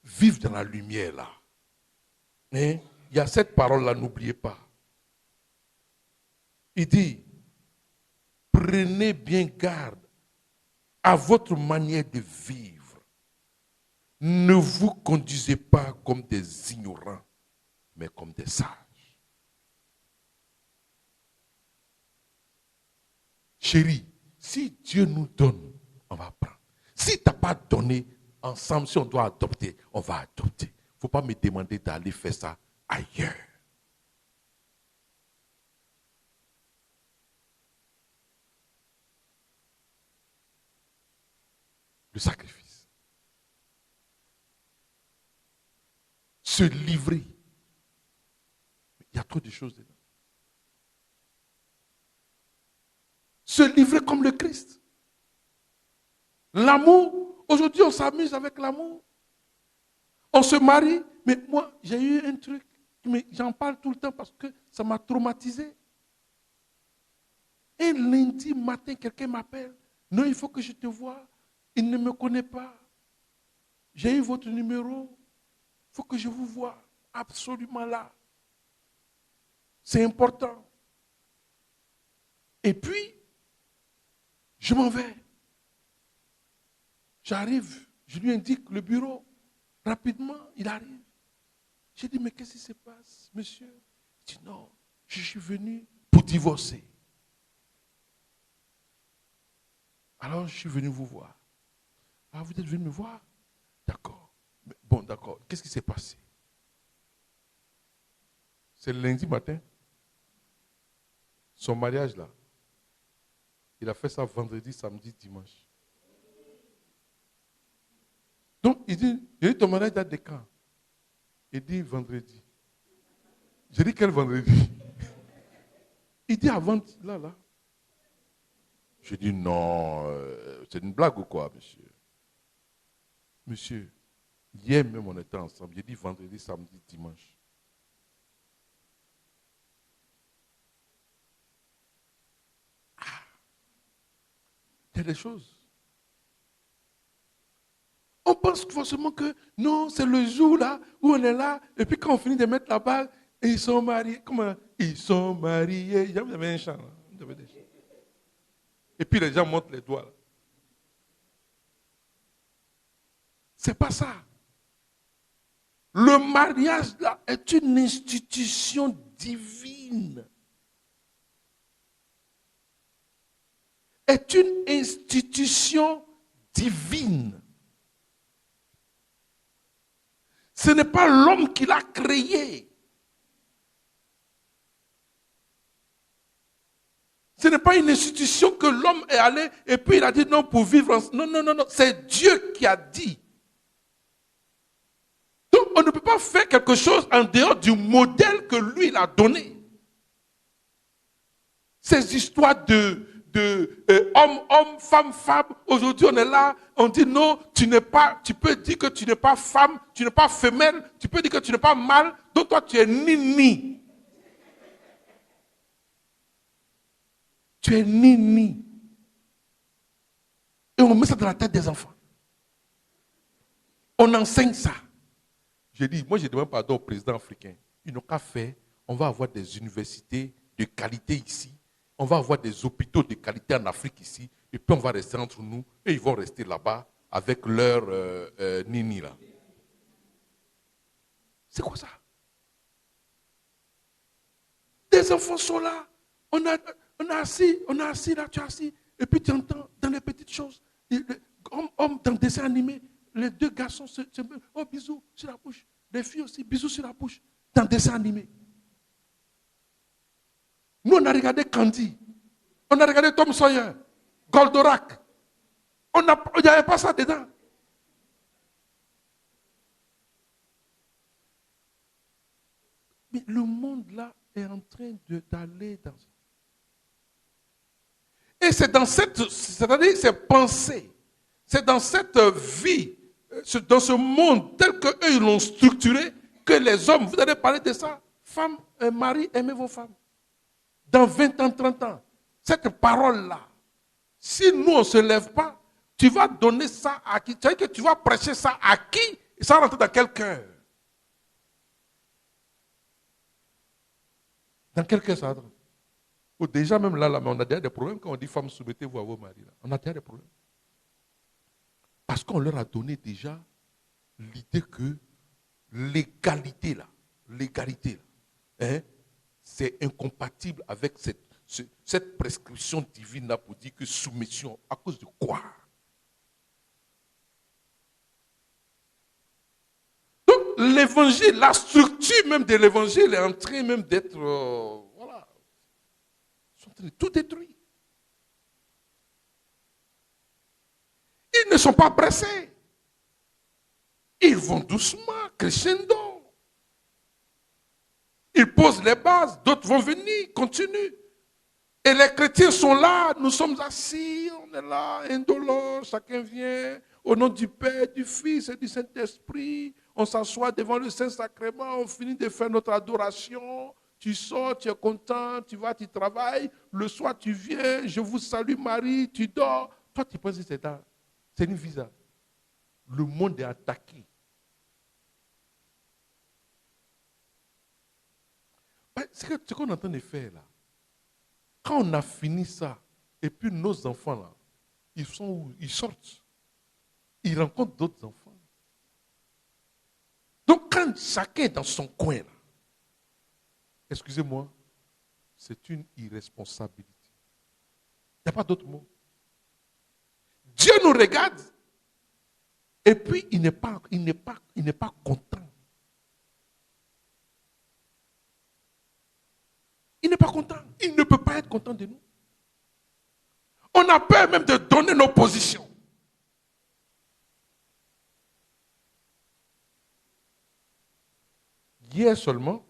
Vivre dans la lumière là. Hein? Il y a cette parole-là, n'oubliez pas. Il dit, prenez bien garde à votre manière de vivre. Ne vous conduisez pas comme des ignorants, mais comme des sages. Chérie, si Dieu nous donne, on va prendre. Si tu n'as pas donné, ensemble, si on doit adopter, on va adopter. Il ne faut pas me demander d'aller faire ça ailleurs. Le sacrifice. Se livrer. Il y a trop de choses dedans. Se livrer comme le Christ. L'amour, aujourd'hui on s'amuse avec l'amour. On se marie, mais moi j'ai eu un truc, mais j'en parle tout le temps parce que ça m'a traumatisé. Un lundi matin, quelqu'un m'appelle. Non, il faut que je te voie. Il ne me connaît pas. J'ai eu votre numéro. Il faut que je vous voie. Absolument là. C'est important. Et puis, je m'en vais. J'arrive. Je lui indique le bureau. Rapidement, il arrive. J'ai dit, mais qu'est-ce qui se passe, monsieur? Il dit, non, je suis venu pour divorcer. Alors, je suis venu vous voir. Ah, vous êtes venu me voir? D'accord. Bon, d'accord. Qu'est-ce qui s'est passé? C'est le lundi matin. Son mariage, là, il a fait ça vendredi, samedi, dimanche. Donc, il dit, ton mariage date de quand? Il dit vendredi. J'ai dit, quel vendredi? Il dit avant, là. J'ai dit, non, c'est une blague ou quoi, monsieur? Monsieur, hier même on était ensemble. J'ai dit vendredi, samedi, dimanche. Il y a des choses. On pense forcément que non, c'est le jour là où on est là, et puis quand on finit de mettre la bague, ils sont mariés. Comment? Ils sont mariés. Vous avez un chant là. Vous avez des chants. Et puis les gens montent les doigts là. C'est pas ça. Le mariage là est une institution divine. Est une institution divine. Ce n'est pas l'homme qui l'a créé. Ce n'est pas une institution que l'homme est allé et puis il a dit non pour vivre ensemble. Non. C'est Dieu qui a dit. Donc on ne peut pas faire quelque chose en dehors du modèle que lui il a donné. Ces histoires de homme, femme, aujourd'hui on est là, on dit non, tu peux dire que tu n'es pas femme, tu n'es pas femelle, tu peux dire que tu n'es pas mâle, donc toi tu es ni. Tu es ni. Et on met ça dans la tête des enfants. On enseigne ça. J'ai dit, moi je demande pardon au président africain. Ils n'ont qu'à faire, on va avoir des universités de qualité ici. On va avoir des hôpitaux de qualité en Afrique ici, et puis on va rester entre nous, et ils vont rester là-bas avec leur nini là. C'est quoi ça? Des enfants sont là, on a assis là, tu es assis, et puis tu entends dans les petites choses, homme dans le dessin animé, les deux garçons oh bisous sur la bouche, les filles aussi, bisous sur la bouche, dans le dessin animé. Nous, on a regardé Candy. On a regardé Tom Sawyer. Goldorak. Il n'y avait pas ça dedans. Mais le monde là est en train d'aller dans ça. Et c'est dans c'est-à-dire ces pensées, c'est dans cette vie, dans ce monde tel qu'eux ils l'ont structuré, que les hommes, vous allez parler de ça, femmes, mari, aimez vos femmes. Dans 20 ans, 30 ans, cette parole-là, si nous, on ne se lève pas, tu vas donner ça à qui? Tu sais que tu vas prêcher ça à qui? Et ça va rentrer dans quel cœur? Dans quel cœur ça rentre? Ou déjà, même là, on a déjà des problèmes quand on dit femmes, soumettez-vous à vos maris. Là. On a déjà des problèmes. Parce qu'on leur a donné déjà l'idée que l'égalité, là, hein, c'est incompatible avec cette prescription divine-là pour dire que soumission, à cause de quoi? Donc, l'évangile, la structure même de l'évangile est en train même d'être, voilà, ils sont en train de tout détruire. Ils ne sont pas pressés. Ils vont doucement, crescendo. Ils posent les bases, d'autres vont venir, continuent. Et les chrétiens sont là, nous sommes assis, on est là, indolents, chacun vient au nom du Père, du Fils et du Saint-Esprit. On s'assoit devant le Saint-Sacrement, on finit de faire notre adoration. Tu sors, tu es content, tu vas, tu travailles. Le soir, tu viens, je vous salue Marie, tu dors. Toi, tu penses que c'est une visa. Le monde est attaqué. Ce qu'on est en train de faire là, quand on a fini ça, et puis nos enfants là, ils sont où? Ils sortent. Ils rencontrent d'autres enfants. Donc quand chacun est dans son coin là, excusez-moi, c'est une irresponsabilité. Il n'y a pas d'autre mot. Dieu nous regarde et puis il n'est pas content. Il n'est pas content. Il ne peut pas être content de nous. On a peur même de donner nos positions. Hier seulement,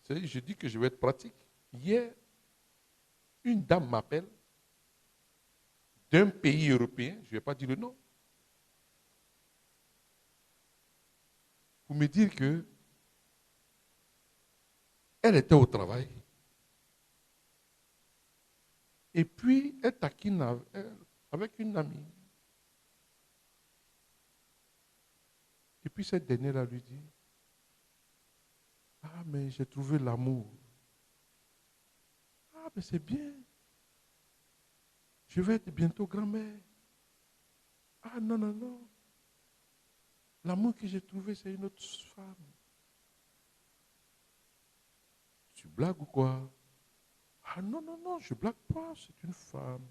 je dis que je vais être pratique. Hier, une dame m'appelle d'un pays européen, je ne vais pas dire le nom, pour me dire que elle était au travail. Et puis, elle taquine avec une amie. Et puis, cette dernière lui dit, ah, mais j'ai trouvé l'amour. Ah, mais c'est bien. Je vais être bientôt grand-mère. Ah, non, non, non. L'amour que j'ai trouvé, c'est une autre femme. Tu blagues ou quoi? Ah, non, non, non, je ne blague pas, c'est une femme.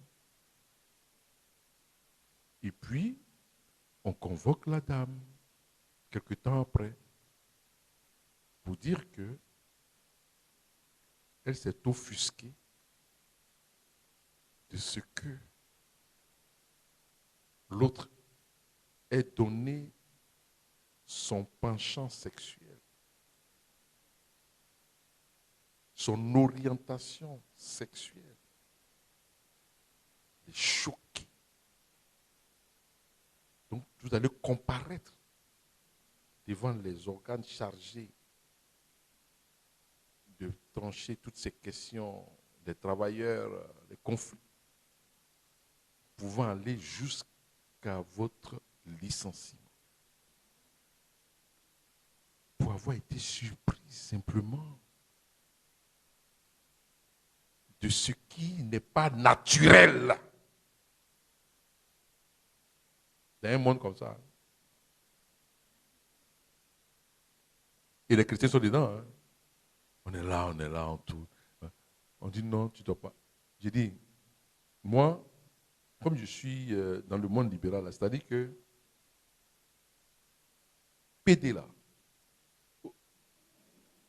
Et puis, on convoque la dame, quelque temps après, pour dire que elle s'est offusquée de ce que l'autre ait donné son penchant sexuel, son orientation sexuelle. Elle est choquée. Donc, vous allez comparaître devant les organes chargés de trancher toutes ces questions des travailleurs, des conflits, pouvant aller jusqu'à votre licenciement. Pour avoir été surpris simplement de ce qui n'est pas naturel. Dans un monde comme ça. Et les chrétiens sont dedans. Hein. On est là, on tout. On dit non, tu ne dois pas. J'ai dit, moi, comme je suis dans le monde libéral, c'est-à-dire que PD là,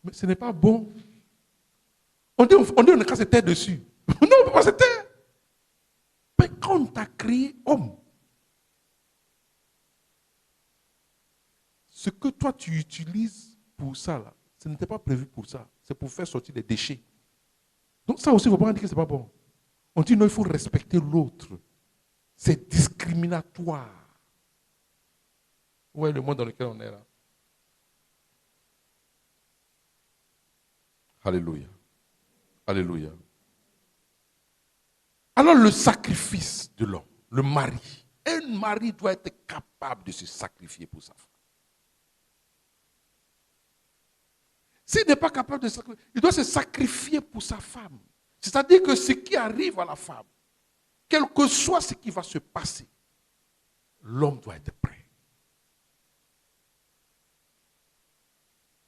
mais ce n'est pas bon. On dit on ne peut se taire dessus. Non, on ne peut pas se taire. Mais quand on t'a créé homme, ce que toi tu utilises pour ça, là, ce n'était pas prévu pour ça. C'est pour faire sortir des déchets. Donc ça aussi, il ne faut pas dire que ce n'est pas bon. On dit non, il faut respecter l'autre. C'est discriminatoire. Vous voyez le monde dans lequel on est là. Alléluia. Alléluia. Alors le sacrifice de l'homme, le mari. Un mari doit être capable de se sacrifier pour sa femme. S'il n'est pas capable de se sacrifier, il doit se sacrifier pour sa femme. C'est-à-dire que ce qui arrive à la femme, quel que soit ce qui va se passer, l'homme doit être prêt.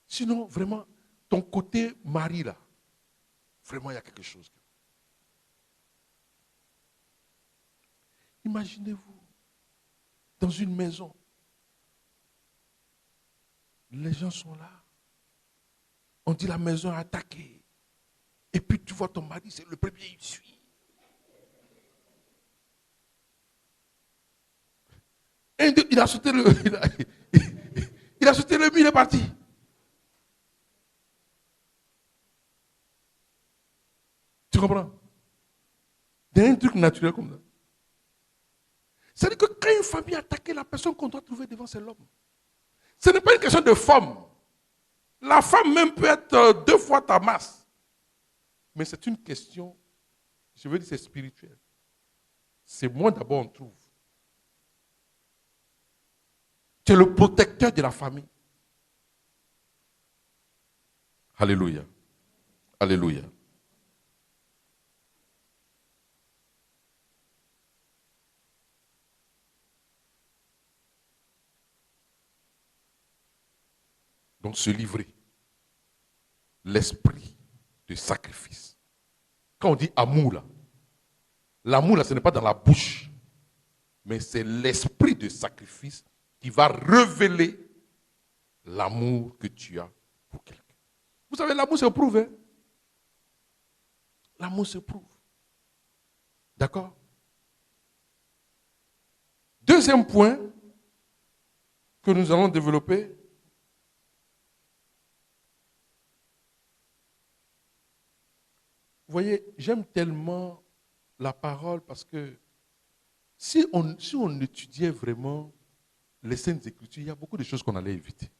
Sinon, vraiment, ton côté mari là, vraiment il y a quelque chose. Imaginez-vous, dans une maison, les gens sont là. On dit la maison est attaquée. Et puis tu vois ton mari, c'est le premier, il suit. Et il a sauté il a sauté le mur, il est parti. Tu comprends? d'un truc naturel comme ça. C'est-à-dire que quand une famille attaque, la personne qu'on doit trouver devant, c'est l'homme. Ce n'est pas une question de femme. La femme même peut être 2 fois ta masse. Mais c'est une question, je veux dire, c'est spirituel. C'est moi d'abord on trouve. Tu es le protecteur de la famille. Alléluia. Alléluia. Donc se livrer. L'esprit de sacrifice. Quand on dit amour là, l'amour là ce n'est pas dans la bouche, mais c'est l'esprit de sacrifice qui va révéler l'amour que tu as pour quelqu'un. Vous savez, l'amour se prouve. Hein? L'amour se prouve. D'accord? Deuxième point que nous allons développer. Vous voyez, j'aime tellement la parole parce que si on étudiait vraiment les Saintes Écritures, il y a beaucoup de choses qu'on allait éviter.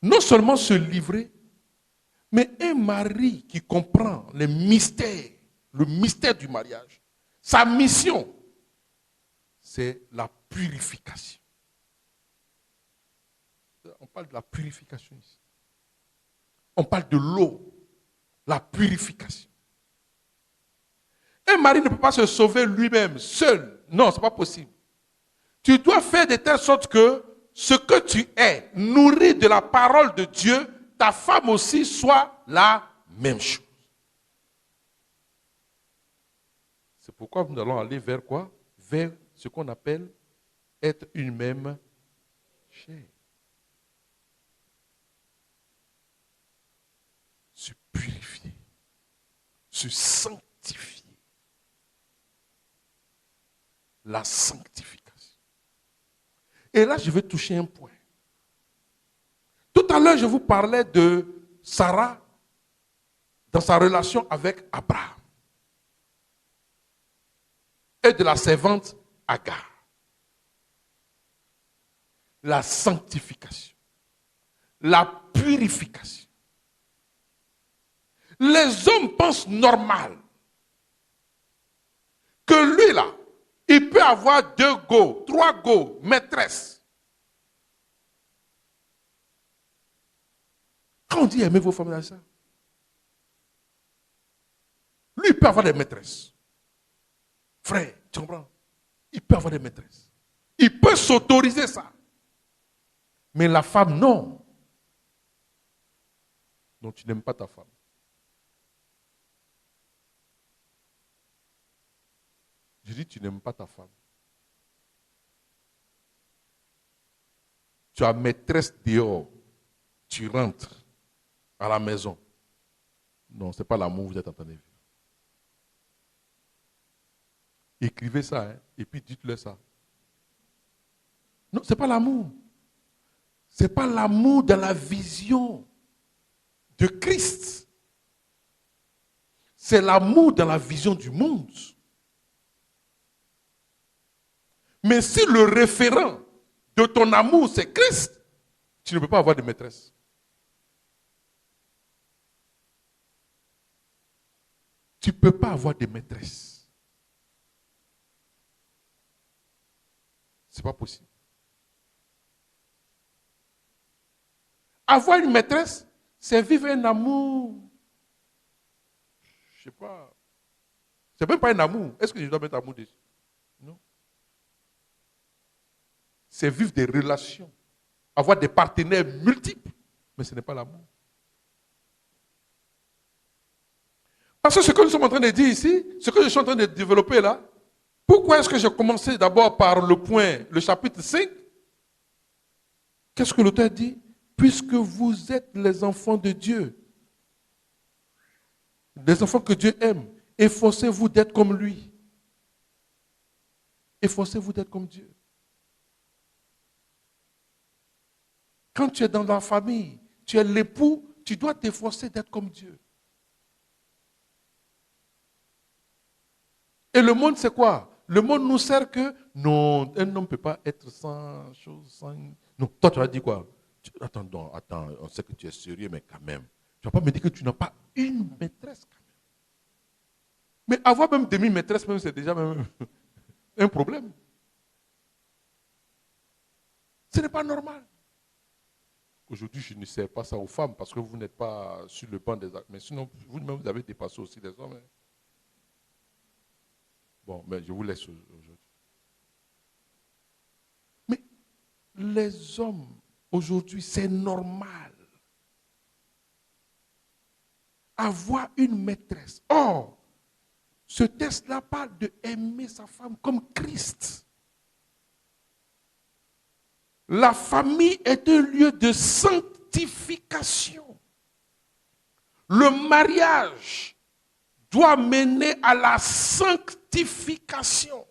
Non seulement se livrer, mais un mari qui comprend les mystères, le mystère du mariage. Sa mission, c'est la purification. On parle de la purification ici. On parle de l'eau, la purification. Un mari ne peut pas se sauver lui-même, seul. Non, ce n'est pas possible. Tu dois faire de telle sorte que ce que tu es, nourri de la parole de Dieu, ta femme aussi soit la même chose. C'est pourquoi nous allons aller vers quoi? Vers ce qu'on appelle être une même chair. Se purifier, se sanctifier. La sanctification. Et là, je vais toucher un point. Tout à l'heure, je vous parlais de Sarah dans sa relation avec Abraham et de la servante Agar. La sanctification, la purification. Les hommes pensent normal que lui là, il peut avoir 2 go, 3 go, maîtresses. Quand on dit aimer vos femmes, c'est ça. Lui, il peut avoir des maîtresses. Frère, tu comprends? Il peut avoir des maîtresses. Il peut s'autoriser ça. Mais la femme, non. Donc tu n'aimes pas ta femme. Je dis, tu n'aimes pas ta femme. Tu as maîtresse dehors. Tu rentres à la maison. Non, ce n'est pas l'amour que vous êtes en train de vivre. Écrivez ça, hein, et puis dites-le ça. Non, ce n'est pas l'amour. Ce n'est pas l'amour dans la vision de Christ. C'est l'amour dans la vision du monde. Mais si le référent de ton amour, c'est Christ, tu ne peux pas avoir de maîtresse. Tu ne peux pas avoir de maîtresse. Ce n'est pas possible. Avoir une maîtresse, c'est vivre un amour. Je ne sais pas. Ce n'est même pas un amour. Est-ce que je dois mettre amour dessus? Non. C'est vivre des relations, avoir des partenaires multiples, mais ce n'est pas l'amour. Parce que ce que nous sommes en train de dire ici, ce que je suis en train de développer là, pourquoi est-ce que j'ai commencé d'abord par le chapitre 5? Qu'est-ce que l'auteur dit? Puisque vous êtes les enfants de Dieu, les enfants que Dieu aime, efforcez-vous d'être comme lui. Efforcez-vous d'être comme Dieu. Quand tu es dans la famille, tu es l'époux, tu dois t'efforcer d'être comme Dieu. Et le monde, c'est quoi? Le monde nous sert que non, un homme ne peut pas être sans chose, sans... Non, toi, tu as dit quoi? Attends, non, attends, on sait que tu es sérieux, mais quand même. Tu ne vas pas me dire que tu n'as pas une maîtresse quand même. Mais avoir même demi-maîtresse, même, c'est déjà même un problème. Ce n'est pas normal. Aujourd'hui, je ne sers pas ça aux femmes parce que vous n'êtes pas sur le banc des actes. Mais sinon, vous-même, vous avez dépassé aussi les hommes. Hein. Bon, mais je vous laisse aujourd'hui. Mais les hommes, aujourd'hui, c'est normal. Avoir une maîtresse. Or, ce texte-là parle de aimer sa femme comme Christ. La famille est un lieu de sanctification. Le mariage doit mener à la sanctification.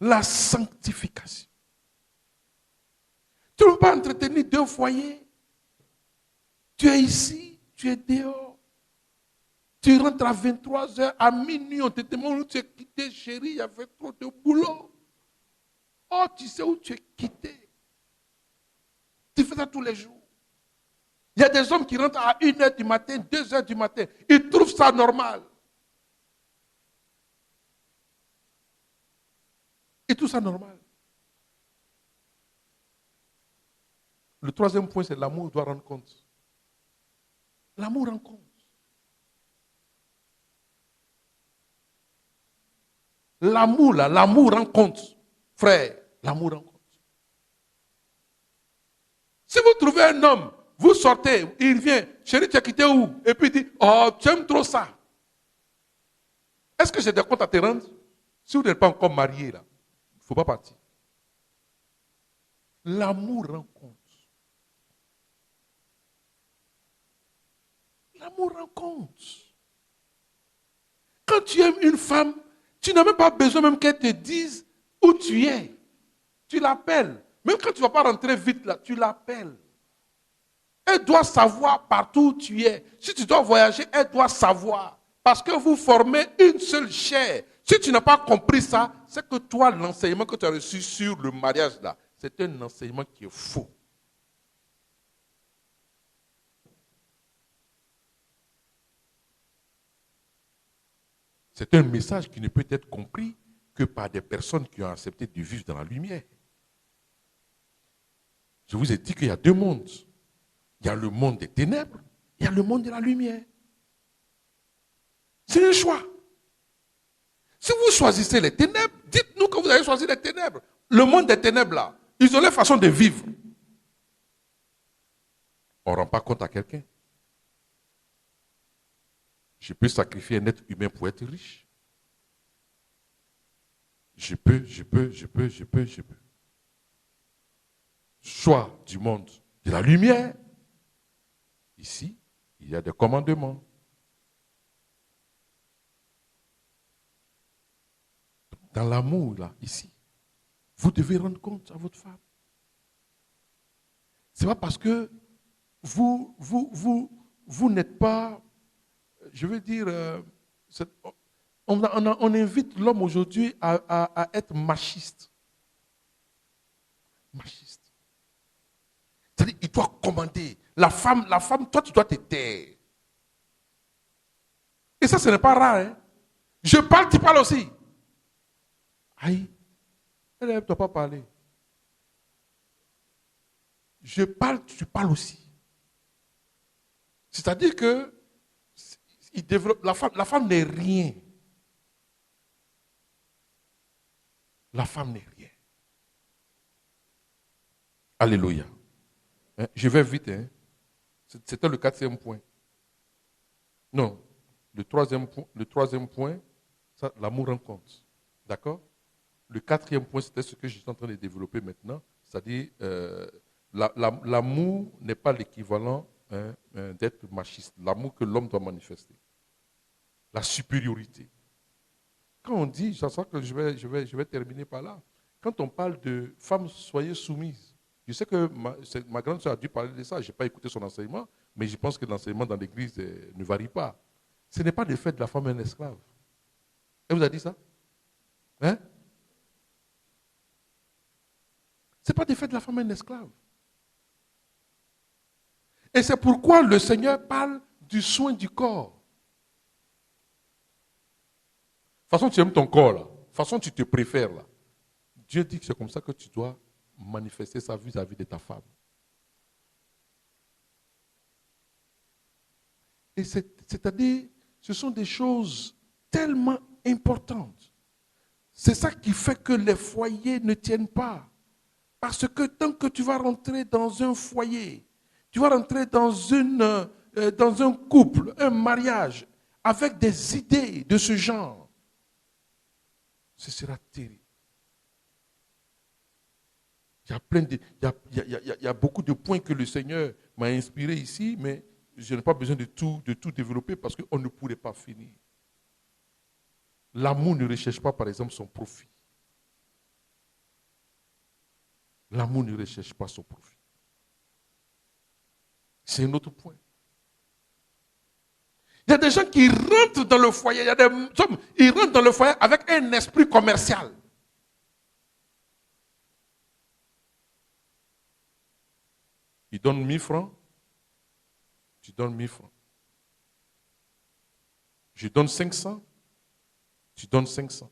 La sanctification. Tu ne peux pas entretenir deux foyers. Tu es ici, tu es dehors. Tu rentres à 23h, à minuit, on te demande où tu es quitté, chérie, il y avait trop de boulot. Oh, tu sais où tu es quitté. Tu fais ça tous les jours. Il y a des hommes qui rentrent à 1h du matin, 2h du matin. Ils trouvent ça normal. Ils trouvent ça normal. Le troisième point, c'est l'amour doit rendre compte. L'amour rend compte. L'amour, là, l'amour rend compte. Frère, l'amour rend compte. Si vous trouvez un homme, vous sortez, il vient, chérie, tu as quitté où? Et puis il dit, oh, tu aimes trop ça. Est-ce que j'ai des comptes à te rendre? Si vous n'êtes pas encore marié, là, il ne faut pas partir. L'amour rend compte. L'amour rend compte. Quand tu aimes une femme, tu n'as même pas besoin même qu'elle te dise où tu es. Tu l'appelles. Même quand tu ne vas pas rentrer vite là, tu l'appelles. Elle doit savoir partout où tu es. Si tu dois voyager, elle doit savoir. Parce que vous formez une seule chair. Si tu n'as pas compris ça, c'est que toi, l'enseignement que tu as reçu sur le mariage là, c'est un enseignement qui est faux. C'est un message qui ne peut être compris que par des personnes qui ont accepté de vivre dans la lumière. Je vous ai dit qu'il y a deux mondes. Il y a le monde des ténèbres, il y a le monde de la lumière. C'est un choix. Si vous choisissez les ténèbres, dites-nous que vous avez choisi les ténèbres. Le monde des ténèbres, là, ils ont leur façon de vivre. On ne rend pas compte à quelqu'un. Je peux sacrifier un être humain pour être riche. Je peux. Choix du monde de la lumière. Ici, il y a des commandements. Dans l'amour, là, ici, vous devez rendre compte à votre femme. Ce n'est pas parce que vous n'êtes pas, je veux dire, on invite l'homme aujourd'hui à être machiste. Machiste. C'est-à-dire, il doit commander. La femme, toi, tu dois te taire. Et ça, ce n'est pas rare. Hein? Je parle, tu parles aussi. Aïe, elle ne doit pas parler. Je parle, tu parles aussi. C'est-à-dire que il développe, la femme n'est rien. La femme n'est rien. Alléluia. Hein? Je vais vite. Hein? C'était le quatrième point. Non, le troisième point, ça, l'amour rend compte. D'accord? Le quatrième point, c'était ce que je suis en train de développer maintenant. C'est-à-dire, l'amour n'est pas l'équivalent d'être machiste. L'amour que l'homme doit manifester. La supériorité. Quand on dit, je crois que je vais terminer par là. Quand on parle de femmes, soyez soumises. Je sais que ma grande soeur a dû parler de ça. Je n'ai pas écouté son enseignement, mais je pense que l'enseignement dans l'église ne varie pas. Ce n'est pas le fait de la femme un esclave. Elle vous a dit ça? Hein? Ce n'est pas le fait de la femme un esclave. Et c'est pourquoi le Seigneur parle du soin du corps. De toute façon, tu aimes ton corps, là. De toute façon, tu te préfères, là. Dieu dit que c'est comme ça que tu dois manifester ça vis-à-vis de ta femme. Et c'est-à-dire, ce sont des choses tellement importantes. C'est ça qui fait que les foyers ne tiennent pas. Parce que tant que tu vas rentrer dans un foyer, tu vas rentrer dans un couple, un mariage, avec des idées de ce genre, ce sera terrible. Il y a beaucoup de points que le Seigneur m'a inspiré ici, mais je n'ai pas besoin de tout développer parce qu'on ne pourrait pas finir. L'amour ne recherche pas, par exemple, son profit. L'amour ne recherche pas son profit. C'est un autre point. Il y a des gens qui rentrent dans le foyer, il y a des hommes, ils rentrent dans le foyer avec un esprit commercial. Ils donnent 1000 francs, tu donnes 1000 francs. Je donne 500, tu donnes 500.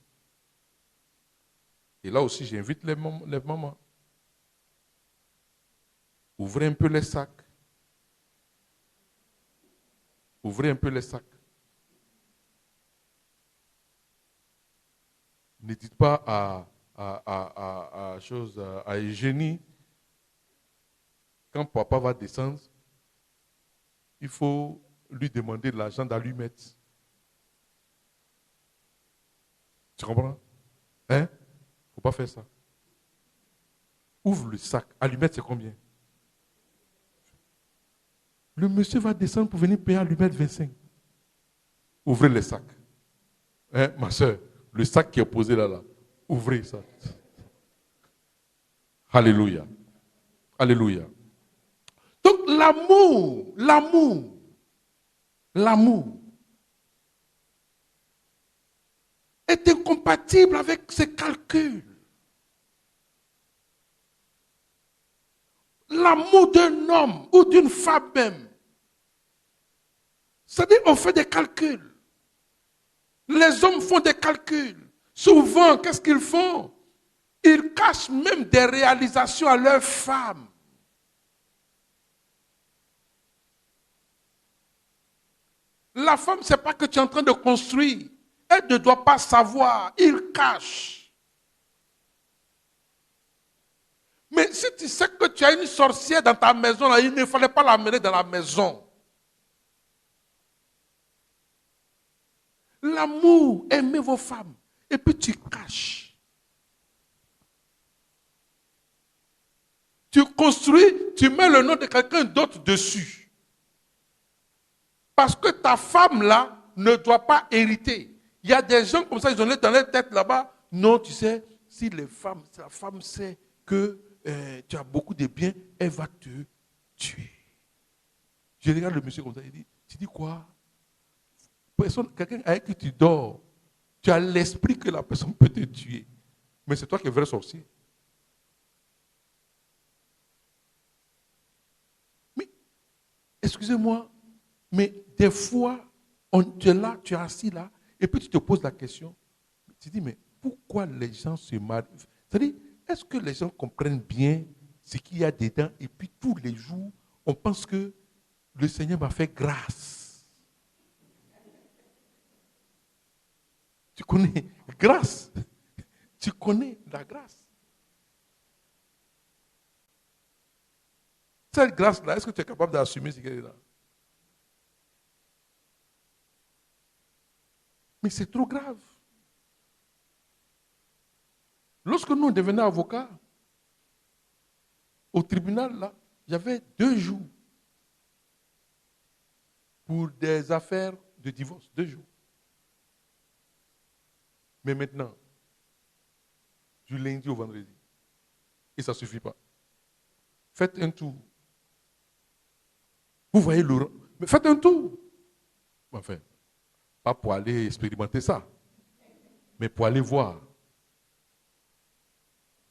Et là aussi, j'invite les mamans. Ouvrez un peu les sacs. Ouvrez un peu les sacs. Ne dites pas à Eugénie, quand papa va descendre, il faut lui demander de l'argent d'allumettes. Tu comprends? Hein? Il ne faut pas faire ça. Ouvre le sac. Allumettes, c'est combien? Le monsieur va descendre pour venir payer allumettes 25. Ouvrez le sac. Hein, ma soeur, le sac qui est posé là. Ouvrez ça. Alléluia. Alléluia. Donc l'amour est incompatible avec ces calculs. L'amour d'un homme ou d'une femme même. C'est-à-dire on fait des calculs. Les hommes font des calculs. Souvent, qu'est-ce qu'ils font? Ils cachent même des réalisations à leurs femmes. La femme, ce n'est pas que tu es en train de construire. Elle ne doit pas savoir. Il cache. Mais si tu sais que tu as une sorcière dans ta maison, là, il ne fallait pas l'amener dans la maison. L'amour, aimez vos femmes. Et puis tu caches. Tu construis, tu mets le nom de quelqu'un d'autre dessus. Parce que ta femme là ne doit pas hériter. Il y a des gens comme ça, ils ont dans leur tête là-bas. Non, tu sais, si la femme sait que tu as beaucoup de biens, elle va te tuer. Je regarde le monsieur comme ça, il dit, tu dis quoi? Quelqu'un avec qui tu dors, tu as l'esprit que la personne peut te tuer. Mais c'est toi qui es vrai sorcier. Mais, excusez-moi, mais des fois, tu es là, tu es assis là, et puis tu te poses la question. Tu dis, mais pourquoi les gens se marient? C'est-à-dire, est-ce que les gens comprennent bien ce qu'il y a dedans, et puis tous les jours, on pense que le Seigneur m'a fait grâce. Tu connais grâce. Tu connais la grâce. Cette grâce-là, est-ce que tu es capable d'assumer ce qu'elle est là? Mais c'est trop grave. Lorsque nous devenions avocats, au tribunal, là, il y avait 2 jours pour des affaires de divorce. 2 jours. Mais maintenant, du lundi au vendredi. Et ça ne suffit pas. Faites un tour. Vous voyez le... Mais faites un tour. Enfin, pas pour aller expérimenter ça, mais pour aller voir.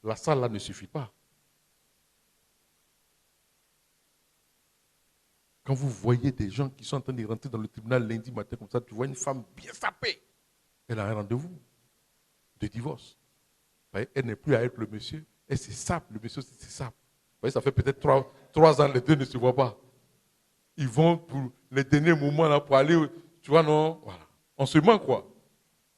La salle là ne suffit pas. Quand vous voyez des gens qui sont en train de rentrer dans le tribunal lundi matin comme ça, tu vois une femme bien sapée. Elle a un rendez-vous de divorce. Elle n'est plus avec le monsieur. Elle se sape, le monsieur se sape. Ça fait peut-être 3 ans, les deux ne se voient pas. Ils vont pour les derniers moments là pour aller, tu vois, non, voilà. On se ment, quoi.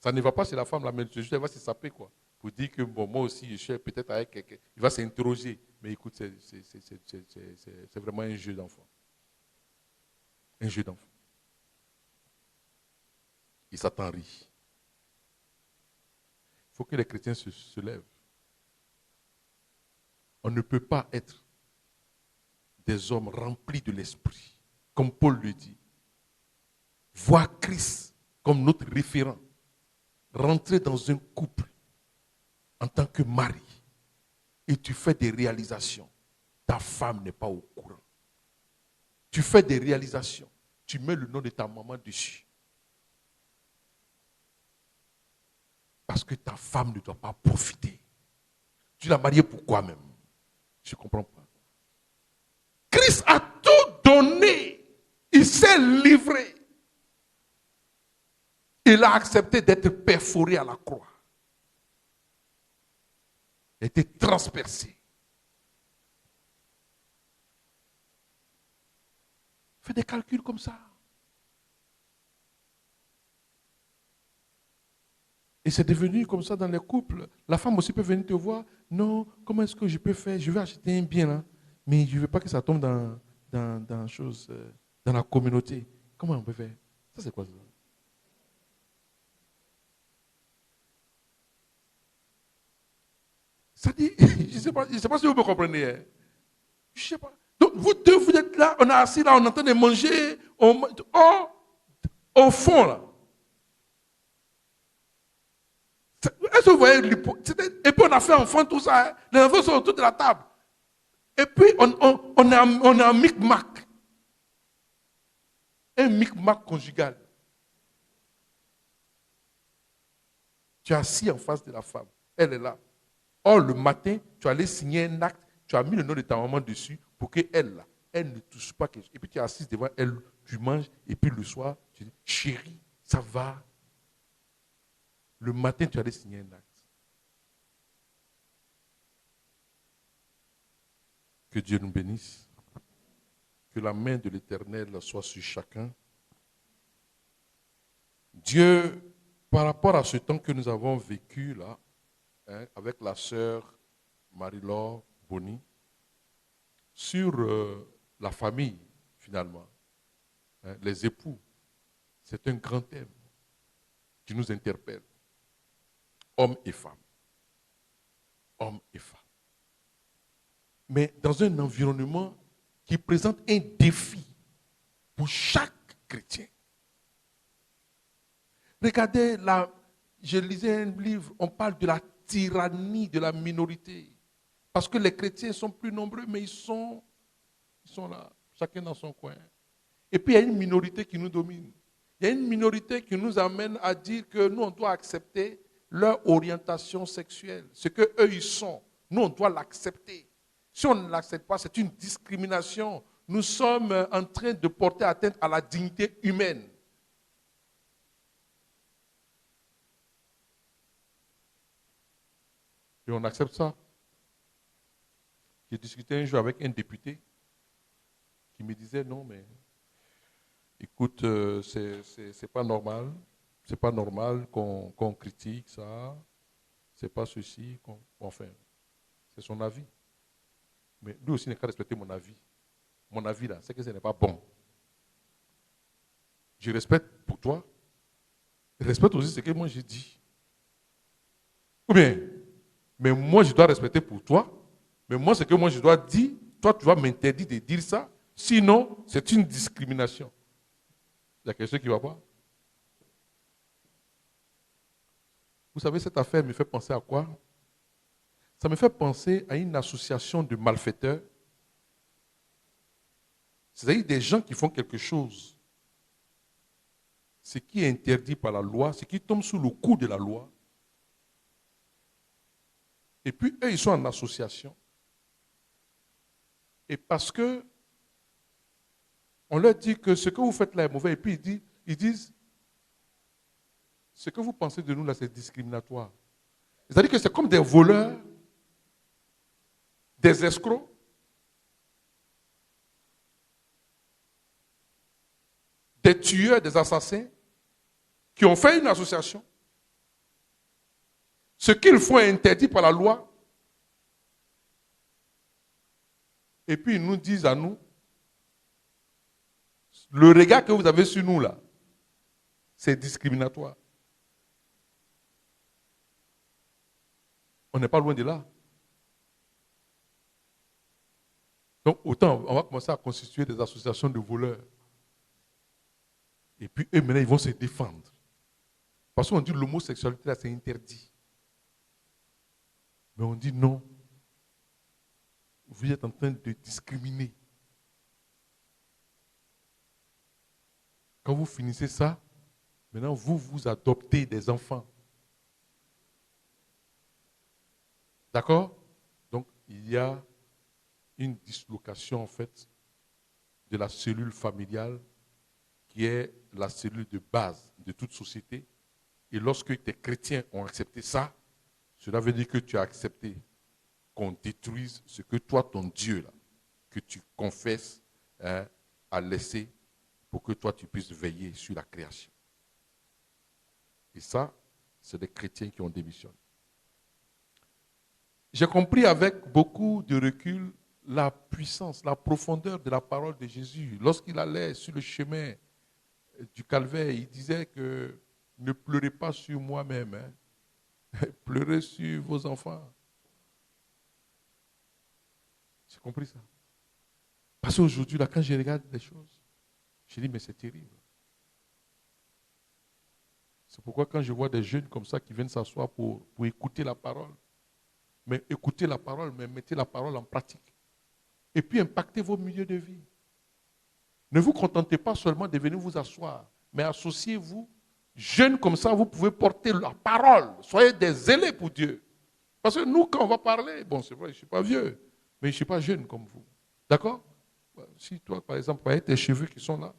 Ça ne va pas chez la femme là, mais elle va se saper, quoi. Pour dire que bon, moi aussi, je suis peut-être avec quelqu'un. Il va s'interroger. Mais écoute, c'est vraiment un jeu d'enfant. Un jeu d'enfant. Et Satan rit. Il faut que les chrétiens se lèvent. On ne peut pas être des hommes remplis de l'esprit, comme Paul le dit. Voir Christ comme notre référent. Rentrer dans un couple en tant que mari et tu fais des réalisations. Ta femme n'est pas au courant. Tu fais des réalisations. Tu mets le nom de ta maman dessus. Parce que ta femme ne doit pas profiter. Tu l'as mariée pour quoi même? Je ne comprends pas. Christ a tout donné. Il s'est livré. Il a accepté d'être perforé à la croix. Il a été transpercé. Fais des calculs comme ça. Et c'est devenu comme ça dans les couples. La femme aussi peut venir te voir. Non, comment est-ce que je peux faire? Je vais acheter un bien là, mais je ne veux pas que ça tombe dans chose, dans la communauté. Comment on peut faire? Ça, c'est quoi ça? Ça dit, je ne sais pas si vous me comprenez. Hein. Je ne sais pas. Donc, vous deux, vous êtes là, on est assis là, on est en train de manger. Au fond, là. Est-ce que vous voyez et puis on a fait enfant, tout ça. Hein? Les enfants sont autour de la table. Et puis on est un micmac. Un micmac conjugal. Tu es assis en face de la femme. Elle est là. Or, le matin, tu allais signer un acte. Tu as mis le nom de ta maman dessus pour qu'elle, là, elle ne touche pas quelque chose. Et puis tu es assis devant elle, tu manges. Et puis le soir, tu dis, chérie, ça va. Le matin, tu allais signer un acte. Que Dieu nous bénisse. Que la main de l'Éternel soit sur chacun. Dieu, par rapport à ce temps que nous avons vécu là, hein, avec la sœur Marie-Laure Bonny, sur la famille, finalement, hein, les époux, c'est un grand thème qui nous interpelle. Hommes et femmes. Hommes et femmes. Mais dans un environnement qui présente un défi pour chaque chrétien. Regardez, je lisais un livre, on parle de la tyrannie de la minorité. Parce que les chrétiens sont plus nombreux, mais ils sont là, chacun dans son coin. Et puis il y a une minorité qui nous domine. Il y a une minorité qui nous amène à dire que nous, on doit accepter leur orientation sexuelle. Ce qu'eux, ils sont. Nous, on doit l'accepter. Si on ne l'accepte pas, c'est une discrimination. Nous sommes en train de porter atteinte à la dignité humaine. Et on accepte ça. J'ai discuté un jour avec un député qui me disait non, mais écoute, c'est pas normal. C'est pas normal qu'on critique ça. C'est pas ceci. Enfin, c'est son avis. Mais lui aussi n'a qu'à respecter mon avis. Mon avis là, c'est que ce n'est pas bon. Je respecte pour toi. Je respecte aussi ce que moi j'ai dit. Ou bien, mais moi je dois respecter pour toi. Mais moi, ce que moi je dois dire, toi tu vas m'interdire de dire ça. Sinon, c'est une discrimination. Il y a quelque chose qui ne va pas. Vous savez, cette affaire me fait penser à quoi? Ça me fait penser à une association de malfaiteurs C'est-à-dire des gens qui font quelque chose, ce qui est interdit par la loi, ce qui tombe sous le coup de la loi. Et puis eux, ils sont en association. Et parce que on leur dit que ce que vous faites là est mauvais, et puis ils disent, ce que vous pensez de nous là, c'est discriminatoire. C'est-à-dire que c'est comme des voleurs, des escrocs, des tueurs, des assassins, qui ont fait une association. Ce qu'ils font est interdit par la loi. Et puis ils nous disent à nous, le regard que vous avez sur nous là, c'est discriminatoire. On n'est pas loin de là. Donc autant on va commencer à constituer des associations de voleurs. Et puis eux maintenant ils vont se défendre. Parce qu'on dit l'homosexualité là c'est interdit. Mais on dit non. Vous êtes en train de discriminer. Quand vous finissez ça, maintenant vous adoptez des enfants. D'accord? Donc il y a une dislocation en fait de la cellule familiale qui est la cellule de base de toute société. Et lorsque tes chrétiens ont accepté ça, cela veut dire que tu as accepté qu'on détruise ce que toi, ton Dieu, là, que tu confesses, a laissé pour que toi, tu puisses veiller sur la création. Et ça, c'est des chrétiens qui ont démissionné. J'ai compris avec beaucoup de recul la puissance, la profondeur de la parole de Jésus. Lorsqu'il allait sur le chemin du calvaire, il disait que ne pleurez pas sur moi-même, pleurez sur vos enfants. J'ai compris ça. Parce qu'aujourd'hui, là, quand je regarde les choses, je dis, mais c'est terrible. C'est pourquoi quand je vois des jeunes comme ça qui viennent s'asseoir pour écouter la parole, mais écoutez la parole, mais mettez la parole en pratique. Et puis impactez vos milieux de vie. Ne vous contentez pas seulement de venir vous asseoir, mais associez-vous. Jeunes comme ça, vous pouvez porter la parole. Soyez des zélés pour Dieu. Parce que nous, quand on va parler, bon, c'est vrai, je ne suis pas vieux, mais je ne suis pas jeune comme vous. D'accord? Si toi, par exemple, avec tes cheveux qui sont là,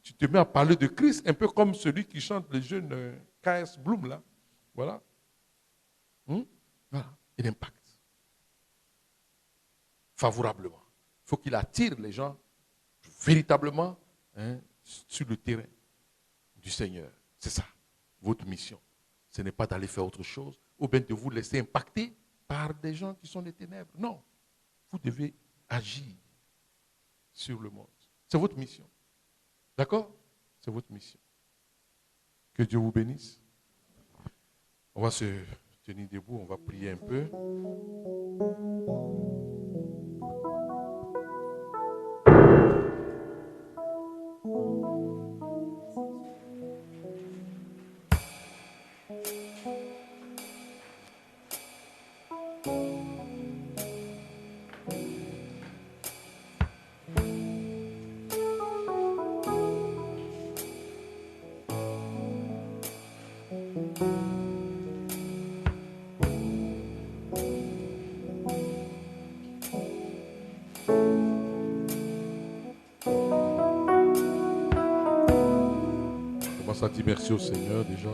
tu te mets à parler de Christ, un peu comme celui qui chante le jeune K.S. Bloom, là. Voilà. Voilà. Il impacte. Favorablement. Il faut qu'il attire les gens véritablement sur le terrain du Seigneur. C'est ça, votre mission. Ce n'est pas d'aller faire autre chose ou bien de vous laisser impacter par des gens qui sont des ténèbres. Non. Vous devez agir sur le monde. C'est votre mission. D'accord? C'est votre mission. Que Dieu vous bénisse. On va se tenir debout, on va prier un peu. Ça dit merci au Seigneur déjà.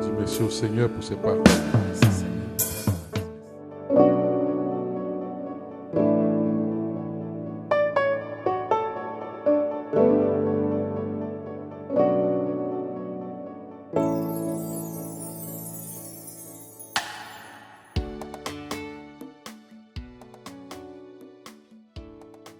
Dis merci au Seigneur pour ses paroles.